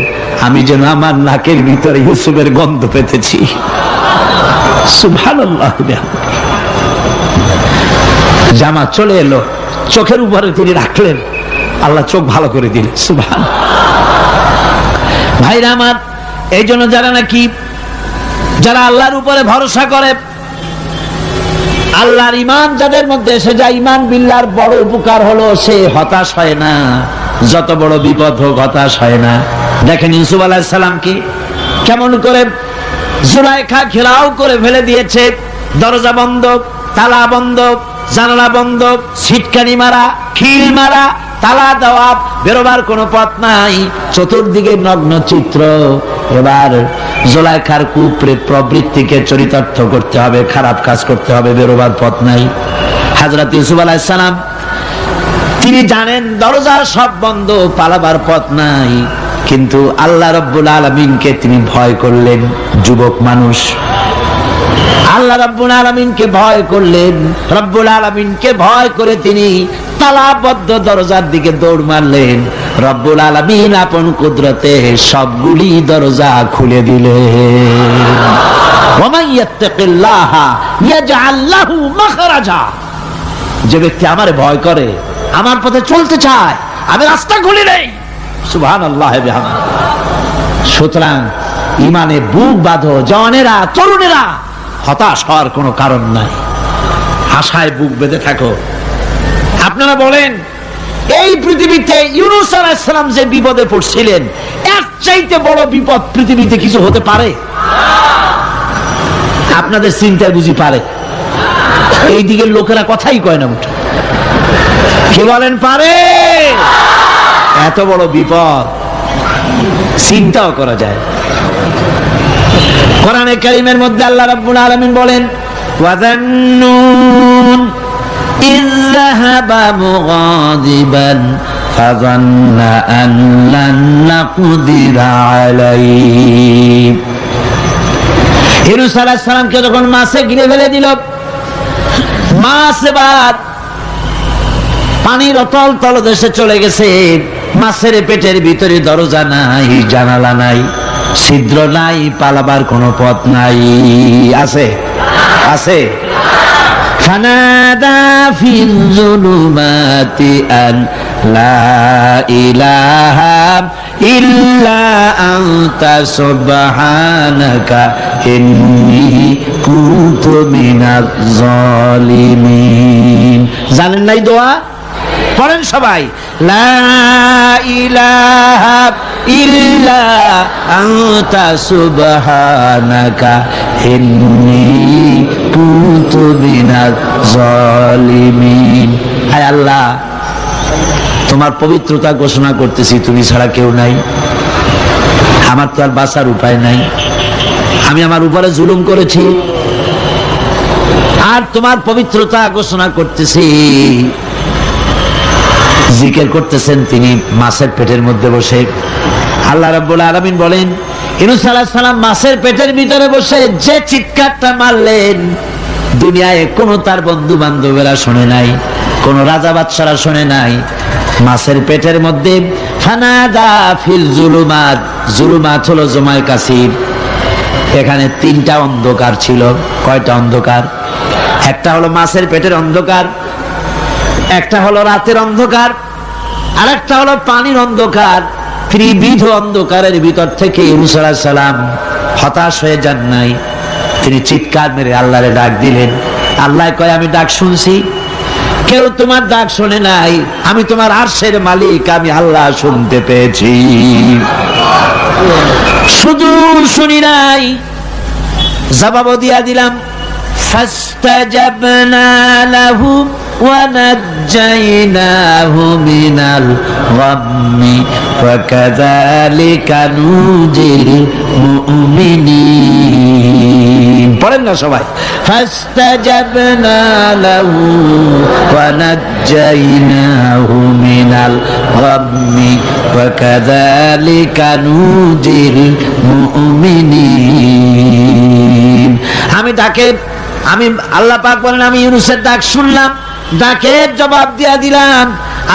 আমি যেন আমার নাকের ভিতরে ইউসুফের গন্ধ পেতেছি। সুবহানাল্লাহ। জামা চলে এলো, চোখের উপরে তিনি রাখলেন, আল্লাহ চোখ ভালো করে দিলেন। সুবহানাল্লাহ। ভাইরা আমার, এই জন্য যারা আল্লাহর উপরে ভরসা করে, আল্লাহর ঈমান যাদের মধ্যে এসে যায়, ঈমান বিল্লাহর বড় উপকার হলো সে হতাশ হয় না, যত বড় বিপদ হোক হতাশ হয় না। দেখেন ইউসুফ আলাইহিস সালামকে কেমন করে জুলাইখা ঘেরাও করে ফেলে দিয়েছে, দরজা বন্ধ, তালা বন্ধ, জানালা বন্ধ, ছিটকানি মারা, খিল মারা, তালা দেওয়া, বেরোবার কোনো পথ নাই, চতুর্দিকে নগ্ন চিত্র। এবার জুলাইখার কুপ্রেত প্রবৃত্তিকে চরিতার্থ করতে হবে, খারাপ কাজ করতে হবে, বেরোবার পথ নাই। হযরত ইউসুফ আলাইহিস সালাম তিনি জানেন দরজা সব বন্ধ, পালাবার পথ নাই, কিন্তু আল্লাহ রাব্বুল আলামিনকে তিনি ভয় করলেন। যুবক মানুষ, আল্লাহ রাব্বুল আলামিনকে ভয় করলেন। রব্বুল আলামিনকে ভয় করে তিনি তালাবদ্ধ দরজার দিকে দৌড় মারলেন। রব্বুল আলামিন আপন কুদরতে সবগুলি দরজা খুলে দিলেন। ওয়া মান ইয়াত্তাকিল্লাহা ইয়াজআল লাহু মাখরাজা। যে ব্যক্তি আমারে ভয় করে, আমার পথে চলতে চায়, আমি রাস্তা খুলে দেই। সুবহানাল্লাহ বিহামদিহি। সুতরাং ঈমানে বুক বাঁধো, জওয়ানেরা, তরুণেরা, হতাশ হওয়ার কোনো কারণ নাই, আশায় বুক বেঁধে থাকো। আপনারা বলেন, এই পৃথিবীতে ইউনূস আলাইহিস সালাম যে বিপদে পড়ছিলেন, এর চাইতে বড় বিপদ পৃথিবীতে কিছু হতে পারে? আপনাদের চিন্তায় বুঝি পারে? এই দিকের লোকেরা কথাই কয় না মুঠো। কে বলেন পারে? এত বড় বিপদ চিন্তাও করা যায়। কোরআনে কারীমের মধ্যে আল্লাহ রাব্বুল আলামিন বলেন, ওয়াযান্নুন ইয যাহাবা মুগাদিবান ফাযান্না আন লান নাকদিরা আলাইহি। ইউনূস আলাইহিস সালামকে যখন মাছে গিলে ফেলে দিল, মাছ এবার পানির অতল তলদেশে চলে গেছে। মাছের পেটের ভিতরে দরজা নাই, জানালা নাই, ছিদ্র নাই, পালাবার কোনো পথ নাই। আছে? আছে? ফানাদা ফিল যুলুমাতি আন লা ইলাহা ইল্লা আনতা সুবহানাকা ইন্নী কুনতু মিনাজ জালিমিন। জানেন নাই দোয়া? পড়েন সবাই, লা ইলাহা ইল্লা আনতা সুবহানাকা ইন্নী কুনতু মিনাজ জালিমিন। হায় আল্লাহ, তোমার পবিত্রতা ঘোষণা করতেছি, তুমি ছাড়া কেউ নাই, আমার তো আর বাঁচার উপায় নাই, আমি আমার উপরে জুলুম করেছি, আর তোমার পবিত্রতা ঘোষণা করতেছি। জিকির করতেছেন তিনি মাছের পেটের মধ্যে বসে। আল্লাহ রাব্বুল আলামিন বলেন, ইউনূস আলাইহিস সালাম মাছের পেটের ভিতরে বসে যে চিৎকারটা মারলেন, দুনিয়ায় কোন তার বন্ধু বান্ধবেরা শোনে নাই, কোন রাজা বাদশারা শোনে নাই। মাছের পেটের মধ্যে ফানাদা ফিল যুলুমাত, যুলুমাত হলো জমায় কাসির। এখানে তিনটা অন্ধকার ছিল। কয়টা অন্ধকার? একটা হলো মাছের পেটের অন্ধকার, একটা হলো রাতের অন্ধকার, আর একটা হলো পানির অন্ধকার। ত্রিবিধ অন্ধকারের ভিতর থেকে ইউনূস আলাইহিস সালাম হতাশ হয়ে যান নাই, তিনি চিৎকার মেরে আল্লাহরে ডাক দিলেন। আল্লাহ কয়, আমি ডাক শুনছি, কেউ তোমার ডাক শুনে নাই, আমি তোমার আরশের মালিক, আমি আল্লাহ শুনতে পেয়েছি, শুধু শুনি নাই, জবাব দিয়া দিলাম। ফাস্তাজাবনা লাহু ওয়া নাজ্জাইনাহু মিনাল গাম্মি ওয়া কাযালিকা নুজিল মুমিনিন। পড়েন না সবাই, ফাস্তাজাবনা লাহু ওয়া নাজ্জাইনাহু মিনাল গাম্মি ওয়া কাযালিকা নুজিল মুমিনিন। আমি তাকে আমি আল্লাহ পাক বলেন আমি ইউনূসের ডাক শুনলাম, ডাকের জবাব দিয়া দিলাম,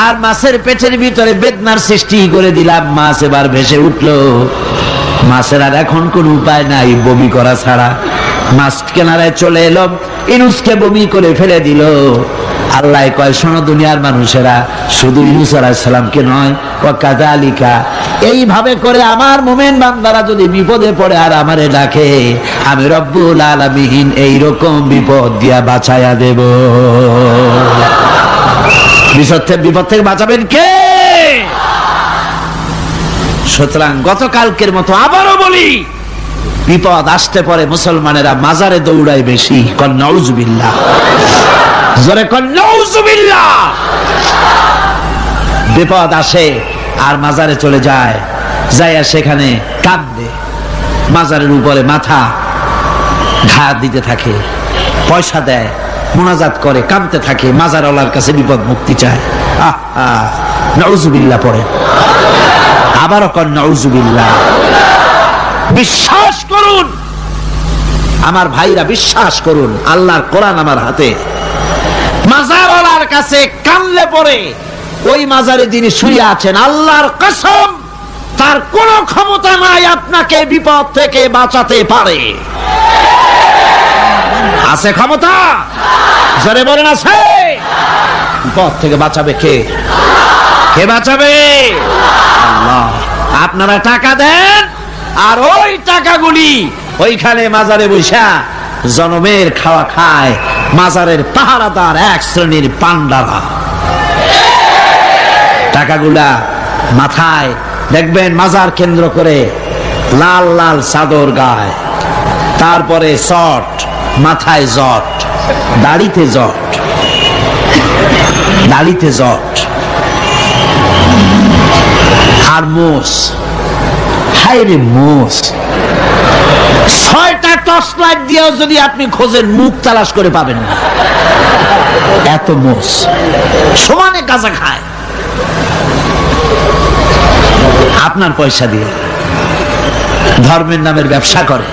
আর মাছের পেটের ভিতরে বেদনার সৃষ্টি করে দিলাম। মাছ এবার ভেসে উঠলো। মাছের আর এখন কোন উপায় নাই বমি করা ছাড়া। মাছ কিনারায় চলে এলো, ইউনূসকে বমি করে ফেলে দিল। আল্লাহ কয়, শোনো দুনিয়ার মানুষেরা, শুধু ইউনূস আলাইহিস সালামকে নয়, ওয়াকাযালিকা, এইভাবে করে আমার মুমিন বান্দারা যদি বিপদে পড়ে আর আমারে ডাকে, আমি রব্বুল আলামিন এইরকম বিপদ দিয়া বাঁচায়া দেব। বিপদ থেকে বাঁচাবেন কে? সুতরাং গতকালকের মতো আবারও বলি, বিপদ আসতে পরে মুসলমানেরা মাজারে দৌড়ায় বেশি। কন নাউযুবিল্লাহ, জোরে কন নাউযুবিল্লাহ। বিপদ আসে আর মাজারে চলে যায়, যাইয়া সেখানে কাঁদে, মাজারের উপরে মাথা ঘা দিতে থাকে, পয়সা দেয়, মুনাজাত করে, কাঁদতে থাকে, মাজারওয়ালার কাছে বিপদ মুক্তি চায়। নাউযুবিল্লাহ পড়ে, আবারও কন নাউযুবিল্লাহ। বিশ্বাস করুন আমার ভাইরা, বিশ্বাস করুন, আল্লাহর কোরআন আমার হাতে। মাজারওয়ালার কাছে কানলে পরে ওই মাজারে যিনি শুয়ে আছেন, আল্লাহর কসম তার কোনো ক্ষমতা নাই আপনাকে বিপদ থেকে বাঁচাতে পারে। আছে ক্ষমতা? জোরে বলেন আছে? বিপদ থেকে বাঁচাবে কে? কে বাঁচাবে? আল্লাহ। আপনারা টাকা দেন আর ওই টাকাগুলি ওইখানে মাজারে বসা জনমের খাওয়া খায় মাজারের পাহারাদার এক শ্রেণীর পান্ডারা। টাকাগুলা মাথায় দেখবেন মাজার কেন্দ্র করে লাল লাল চাদর গায়, তারপরে শট, মাথায় জট, দাড়িতে জট, দাড়িতে জট, আর মোষ। হায়রে মোষ! 6টা টর্চ লাইট দিয়েও যদি আপনি খোঁজেন মুখ তালাশ করে পাবেন না, এত মোষ। সমানে গাঁজা খায় আপনার পয়সা দিয়ে, ধর্মের নামের ব্যবসা করে।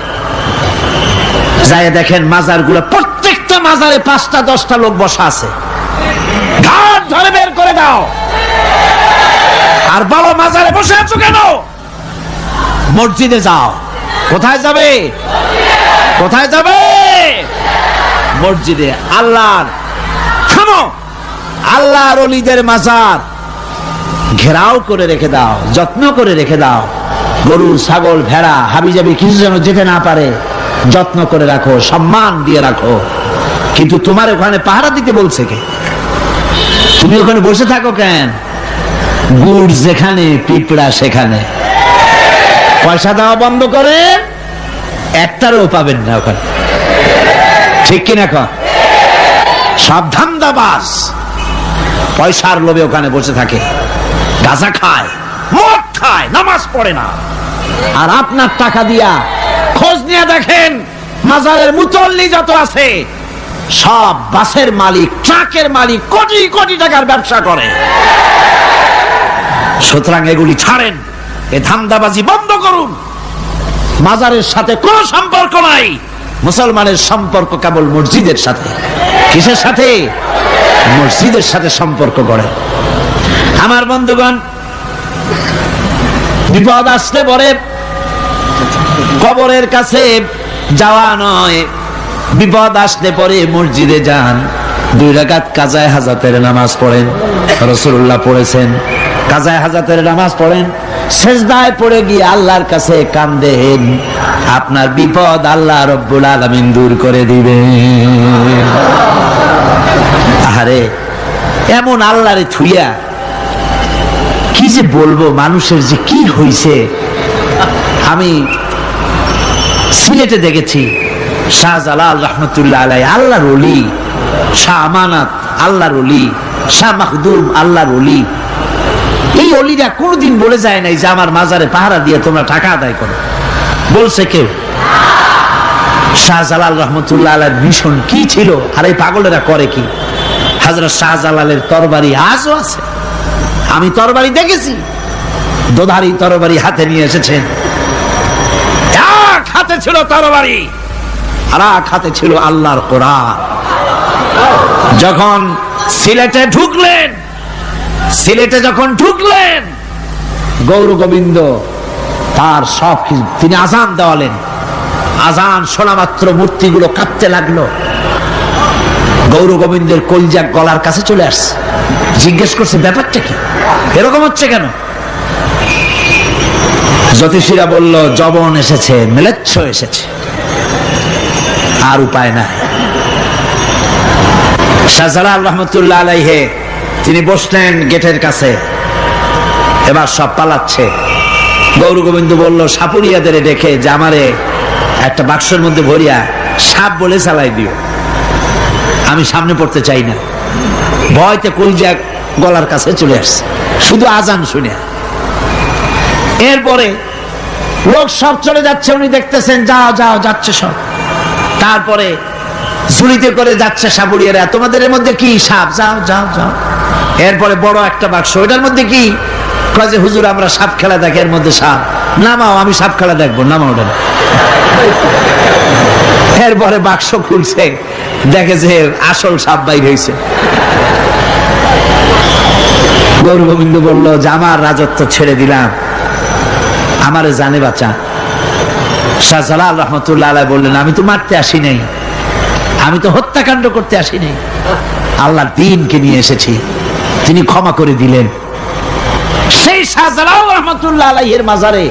যাই দেখেন মাজার গুলো, প্রত্যেকটা মাজারে 5টা 10টা লোক বসা আছে। ঘাট ধরে বের করে দাও। আর বলো মাজারে বসে আছো কেন? মসজিদে যাও। কোথায় যাবে? কোথায় যাবে? মসজিদে। আল্লাহর থামো, আল্লাহর ওলিদের মাজার ঘেরাও করে রেখে দাও, যত্ন করে রেখে দাও। গরু, ছাগল, ভেড়া, হাবিজাবি কিছু যেন যেতে না পারে, যত্ন করে রাখো, সম্মান দিয়ে রাখো। কিন্তু তোমার ওখানে পাহারা দিতে বলছে কে? তুমি ওখানে বসে থাকো কেন? গুড় যেখানে পিঁপড়া সেখানে। পয়সা দেওয়া বন্ধ করে একটারও পাবেন না ওখানে, ঠিক কিনা? সব ধান্দাবাজ পয়সার লোভে ওখানে বসে থাকে, গাঁজা খায়, মদ খায়, নামাজ পড়ে না। আর আপনার টাকা দিয়া খোঁজ নিয়ে দেখেন মাজারের মুতল্লি যত আছে সব বাসের মালিক, ট্রাকের মালিক, কোটি কোটি টাকার ব্যবসা করে। সুতরাং এগুলি ছাড়েন, এ ধান্দাবাজি বন্ধ করুন। মাজারের সাথে কোনো সম্পর্ক নাই। মুসলমানের সম্পর্ক কেবল মসজিদের সাথে। কিসের সাথে? মসজিদের সাথে সম্পর্ক গড়ে। আমার বন্ধুগণ, বিপদ আসলে পরে কবরের কাছে যাওয়া নয়, বিপদ আসলে পরে মসজিদে যান, 2 রাকাত কাজায়ে হাজাতের নামাজ পড়েন। রাসূলুল্লাহ পড়েছেন, কাজায়ে হাজাতের নামাজ পড়েন, সেজদায় পড়ে গিয়ে আল্লাহর কাছে কাঁদেন, আপনার বিপদ আল্লাহ রব্বুল আলামিন দূর করে দিবেন। আরে এমন আল্লাহরে থুইয়া কি যে বলবো, মানুষের যে কি হইছে। আমি সিলেটে দেখেছি শাহজালাল রহমতুল্লাহ আলাইহি, আল্লাহর ওলি, শাহ আমানত আল্লাহর ওলি, শাহ মাখদুম আল্লাহর ওলি। এই ওলিরা কোনদিন বলে যায় নাই যে আমার মাজারে পাহারা দিয়ে তোমরা টাকা আদায় করো। বলছে কেউ? শাহজালাল রহমতুল্লাহ আলাইহির মিশন কি ছিল আর এই পাগলেরা করে কি? হযরত শাহজালালের তরবারি আজও আছে। আমি তরবারি দেখেছি, দোধারি তরবারি হাতে নিয়ে এসেছেন। এক হাতে ছিল তরবারি, আর এক হাতে ছিল আল্লাহর কোরআন। যখন সিলেটে ঢুকলেন গৌর গোবিন্দ তার সব কিছু তিনি আজান দেওয়ালেন। আজান শোনা মাত্র মূর্তিগুলো কাঁপতে লাগলো। গৌর গোবিন্দের কলজা গলার কাছে চলে আসছে, জিজ্ঞেস করছে ব্যাপারটা কি, এরকম হচ্ছে কেন? জ্যোতিষীরা বলল যবন এসেছে, মেলেচ্ছ এসেছে, আর উপায় নাই। শাহজালাল রহমতুল্লাহ আলাইহে তিনি বসলেন গেটের কাছে, এবার সব পালাচ্ছে। গৌর গোবিন্দ বলল সাপুরিয়াদের ডেকে যে আমারে একটা বাক্সের মধ্যে ভরিয়া সাপ বলে চালাই দিও, আমি সামনে পড়তে চাই না। ভয়তে কলজা গলার কাছে চলে আসছে শুধু আজান শুনে। এরপরে লোক সব চলে যাচ্ছে, উনি দেখতেছেন যাও যাও যাচ্ছে সব। তারপরে ঝুড়িতে করে যাচ্ছে সাপুরিয়ারা, তোমাদের এর মধ্যে কি সাপ, যাও যাও যাও। এরপরে বড় একটা বাক্স, ওটার মধ্যে কি, কয় যে হুজুর আমরা সাপ খেলা দেখি, এর মধ্যে সাপ। নামাও, আমি সাপ খেলা দেখবো, নামাও ওটা। এরপরে বাক্স খুলছে, দেখে যে আসল সাপ বাইর হয়েছে। গৌর গোবিন্দ বলল যে আমার রাজত্ব ছেড়ে দিলাম, আমারে জানে বাঁচা। শাহজালাল রহমতুল্লাহ আলাইহি বললেন আমি তো মারতে আসি নাই, আমি তো হত্যাকাণ্ড করতে আসি নাই, আল্লাহর দ্বীনকে নিয়ে এসেছি। তিনি ক্ষমা করে দিলেন। সেই শাহজালাল রহমতুল্লাহ আলাইহির মাজারে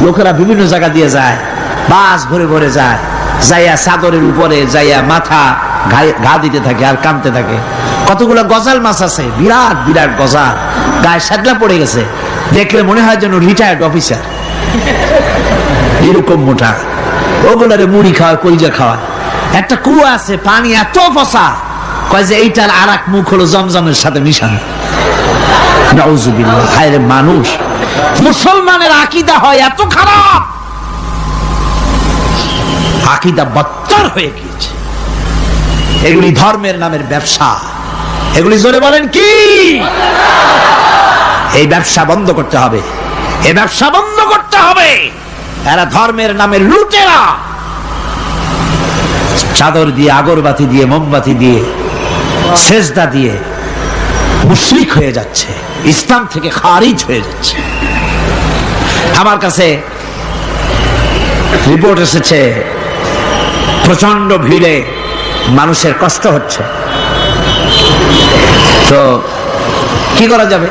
লোকেরা বিভিন্ন জায়গা দিয়ে যায়, বাস ভরে ভরে যায়, যাইয়া চাদরের উপরে যাইয়া মাথা ঘা দিতে থাকে আর কাঁদতে থাকে। কতগুলো গজাল মাছ আছে, বিরাট বিরাট গজাল, গায়ে সাদলা পড়ে গেছে, দেখলে মনে হয় যেন রিটায়ার্ড অফিসার, এরকম মোটা। ওগুলারে মুড়ি খাওয়া, কলজা খাওয়া। একটা কুয়া আছে, পানি এত ফসা, কয় যে এইটার আর এক মুখ হলো জমজমের সাথে মিশানো। নাউজুবিল্লাহ। হায়রে মানুষ, মুসলমানের আকীদা হয় এত খারাপ, আকীদা বদতর হয়ে গিয়েছে। এগুলি ধর্মের নামের ব্যবসা, এগুলি জোরে বলেন কি? এই ব্যবসা বন্ধ করতে হবে, এই ব্যবসা বন্ধ করতে হবে। এরা ধর্মের নামে লুটেরা, চাদর দিয়ে, আগরবাতি দিয়ে, মোমবাতি দিয়ে, সেজদা দিয়ে মুশরিক হয়ে যাচ্ছে, ইসলাম থেকে খারিজ হয়ে যাচ্ছে। আমার কাছে রিপোর্ট এসেছে প্রচন্ড ভিড়ে মানুষের কষ্ট হচ্ছে, তো কি করা যাবে?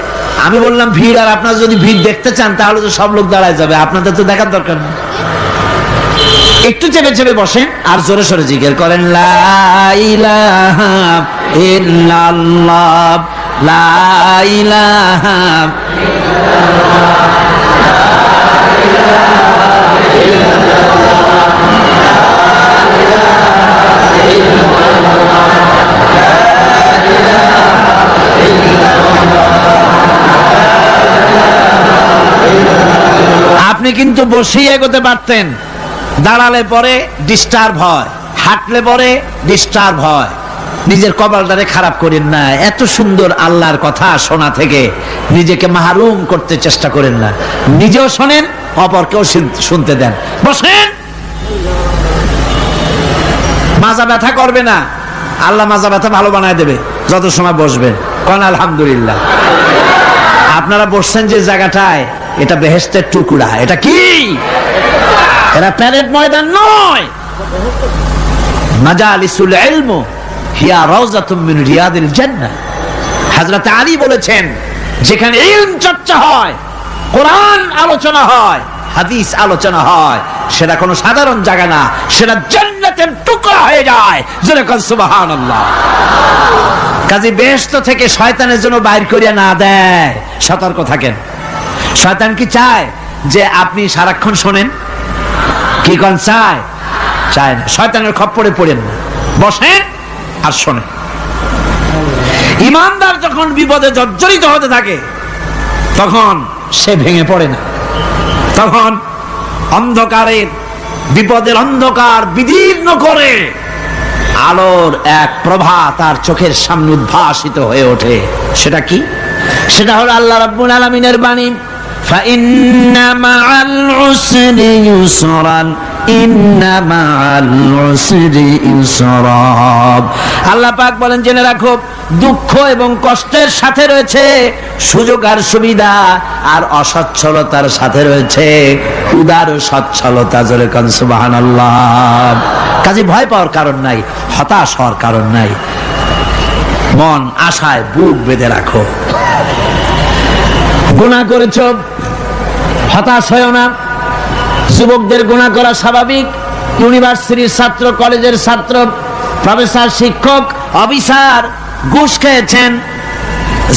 আমি বললাম ভিড়, আর আপনারা যদি ভিড় দেখতে চান তাহলে তো সব লোক দাঁড়ায় যাবে, আপনাদের তো দেখার দরকার নেই। একটু চেপে চেপে বসেন আর জোরে সোরে জিকির করেন লা ইলাহা ইল্লাল্লাহ, লা ইলাহা আপনি কিন্তু বসেই এগোতে পারতেন, দাঁড়ালে পরে ডিস্টার্ব হয়, হাঁটলে পরে ডিস্টার্ব হয়। নিজের কপালটারে খারাপ করেন না, এত সুন্দর আল্লাহর কথা শোনা থেকে নিজেকে মাহরুম করতে চেষ্টা করেন না। নিজেও শোনেন, অপরকেও শুনতে দেন। বসেন, মাজা ব্যথা করবে না, আল্লাহ মাজা ব্যথা ভালো বানায় দেবে যত সময় বসবেন। কোন আলহামদুলিল্লাহ। আপনারা বসছেন যে জায়গাটায়, এটা বেহেশতের টুকরা। এটা কি? এটা প্যারেড ময়দান নয়। মাজালিসুল ইলম হিয়া রাউযাতুম মিন রিয়াদিল জান্নাহ। হযরত আলী বলেছেন, যেখানে ইলম চর্চা হয়, কোরআন আলোচনা হয়, হাদিস আলোচনা হয়, সেটা কোনো সাধারণ জায়গা না, সেটা জান্নাতের টুকরা হয়ে যায়। যেরকম সুবহানাল্লাহ। কাজী বেহেশত থেকে শয়তানের জন্য বাইর করিয়া না দেয়, সতর্ক থাকেন। শয়তান কি চায় যে আপনি সারাক্ষণ শোনেন? কি কোন চায়? চায় না। শয়তানের খপ্পরে পড়েন না, বসেন আর শোনেন। ইমানদার যখন বিপদে জর্জরিত হতে থাকে তখন সে ভেঙে পড়ে না, তখন অন্ধকারের, বিপদের অন্ধকার বিদীর্ণ করে আলোর এক প্রভা তার চোখের সামনে উদ্ভাসিত হয়ে ওঠে। সেটা কি? সেটা হলো আল্লাহ রাব্বুল আলামিনের বাণী, فإن مع العسر يسرا ইন্না মাআল উসরি ইউসরা। আল্লাহ পাক বলেন জেনে রাখো, দুঃখ এবং কষ্টের সাথে রয়েছে সুযোগ আর সুবিধা, আর অসচ্ছলতার সাথে রয়েছে উদার সচ্ছলতা। জোরে কান সুবহানাল্লাহ। কাজে ভয় পাওয়ার কারণ নাই, হতাশ হওয়ার কারণ নাই, মন আশায় বুক বেঁধে রাখো। গুনাহ করেছো, হতাশ হয়ো না। যুবকদের গুনাহ করা স্বাভাবিক। ইউনিভার্সিটির ছাত্র, কলেজের ছাত্র, প্রফেসর, শিক্ষক, অফিসার ঘুষ খেয়েছেন,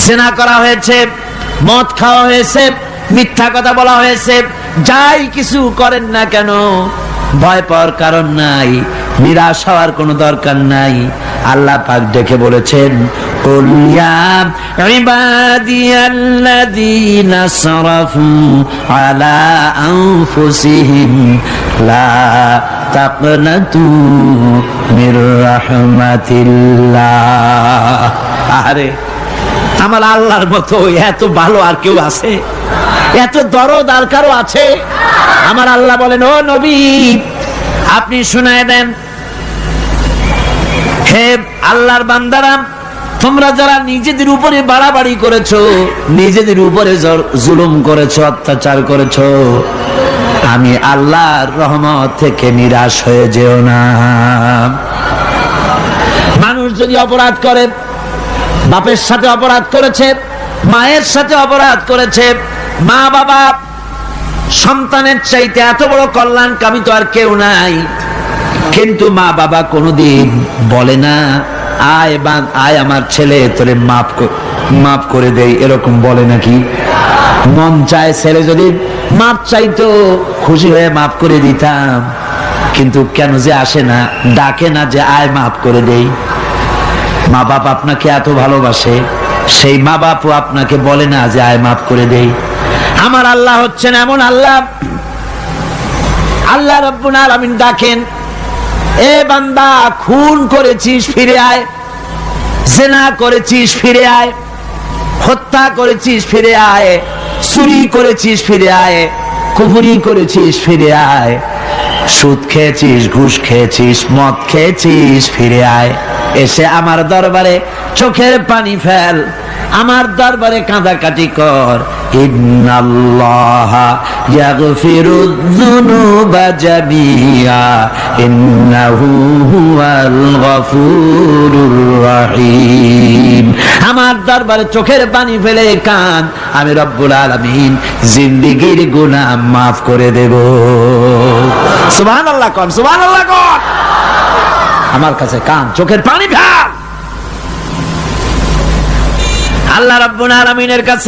জিনা করা হয়েছে, মদ খাওয়া হয়েছে, মিথ্যা কথা বলা হয়েছে, যাই কিছু করেন না কেন ভয় পাওয়ার কারণ নাই, নিরাশ হওয়ার কোনো দরকার নাই। আল্লাহ পাক ডেকে বলেছেন, কুল ইয়া ইবাদিয়াল্লাযীনা আসরাফু আলা আনফুসিহিম লা তাকনাতু মির রাহমাতিল্লাহ। আরে আমার আল্লাহর মতো এত ভালো আর কেউ আছে? এত দরদ আর কারো আছে? আমার আল্লাহ বলেন, ও নবী আপনি শুনায় দেন, হে আল্লাহর বান্দারা, তোমরা যারা নিজেদের উপরে বাড়াবাড়ি করেছো, নিজেদের উপরে জুলুম করেছো, অত্যাচার করেছো, আমি আল্লাহর রহমত থেকে নিরাশ হয়ে যেও না। মানুষ যদি অপরাধ করে, বাপের সাথে অপরাধ করেছে, মায়ের সাথে অপরাধ করেছে, মা বাবা সন্তানের চাইতে এত বড় কল্যাণকামী তো আর কেউ নাই, কিন্তু মা বাবা কোনোদিন বলে না আয় আমার ছেলে তোরে মাফ করে দেই, এরকম বলে নাকি? মন চায় ছেলে যদি মাপ চাইতো, খুশি হয়ে মাফ করে দিতাম, কিন্তু কেন যে আসে না, ডাকে না যে আয় মাফ করে দেই। মা বাপ আপনাকে এত ভালোবাসে, সেই মা বাপও আপনাকে বলে না যে আয় মাফ করে দেই। আমার আল্লাহ হচ্ছেন এমন আল্লাহ, আল্লাহ রাব্বুল আলামিন ডাকেন, এ বান্দা খুন করেছিস ফিরে আয়, জিনা করেছিস ফিরে আয়, হত্যা করেছিস ফিরে আয়, চুরি করেছিস ফিরে আয়, কুফরি করেছিস ফিরে আয়, সুদ খেয়েছিস, ঘুষ খেয়েছিস, মদ খেয়েছিস ফিরে আয়, এসে আমার দরবারে চোখের পানি ফেল, আমার দরবারে কাঁদাকাটি কর। ইন্নাল্লাহা ইয়াগফিরুয যুনুবা জামিআ ইন্নাহু হুয়াল গফুরুর রহিম। আমার দরবারে চোখের পানি ফেলে কাঁদ, আমি রব্বুল আলামিন জিন্দেগীর গুনাহ মাফ করে দেব। সুবহানাল্লাহ কোন, সুবহানাল্লাহ কোন। আমার কাছে কান, চোখের পানি ফেল। আল্লাহ রাব্বুল আলামিনের কাছে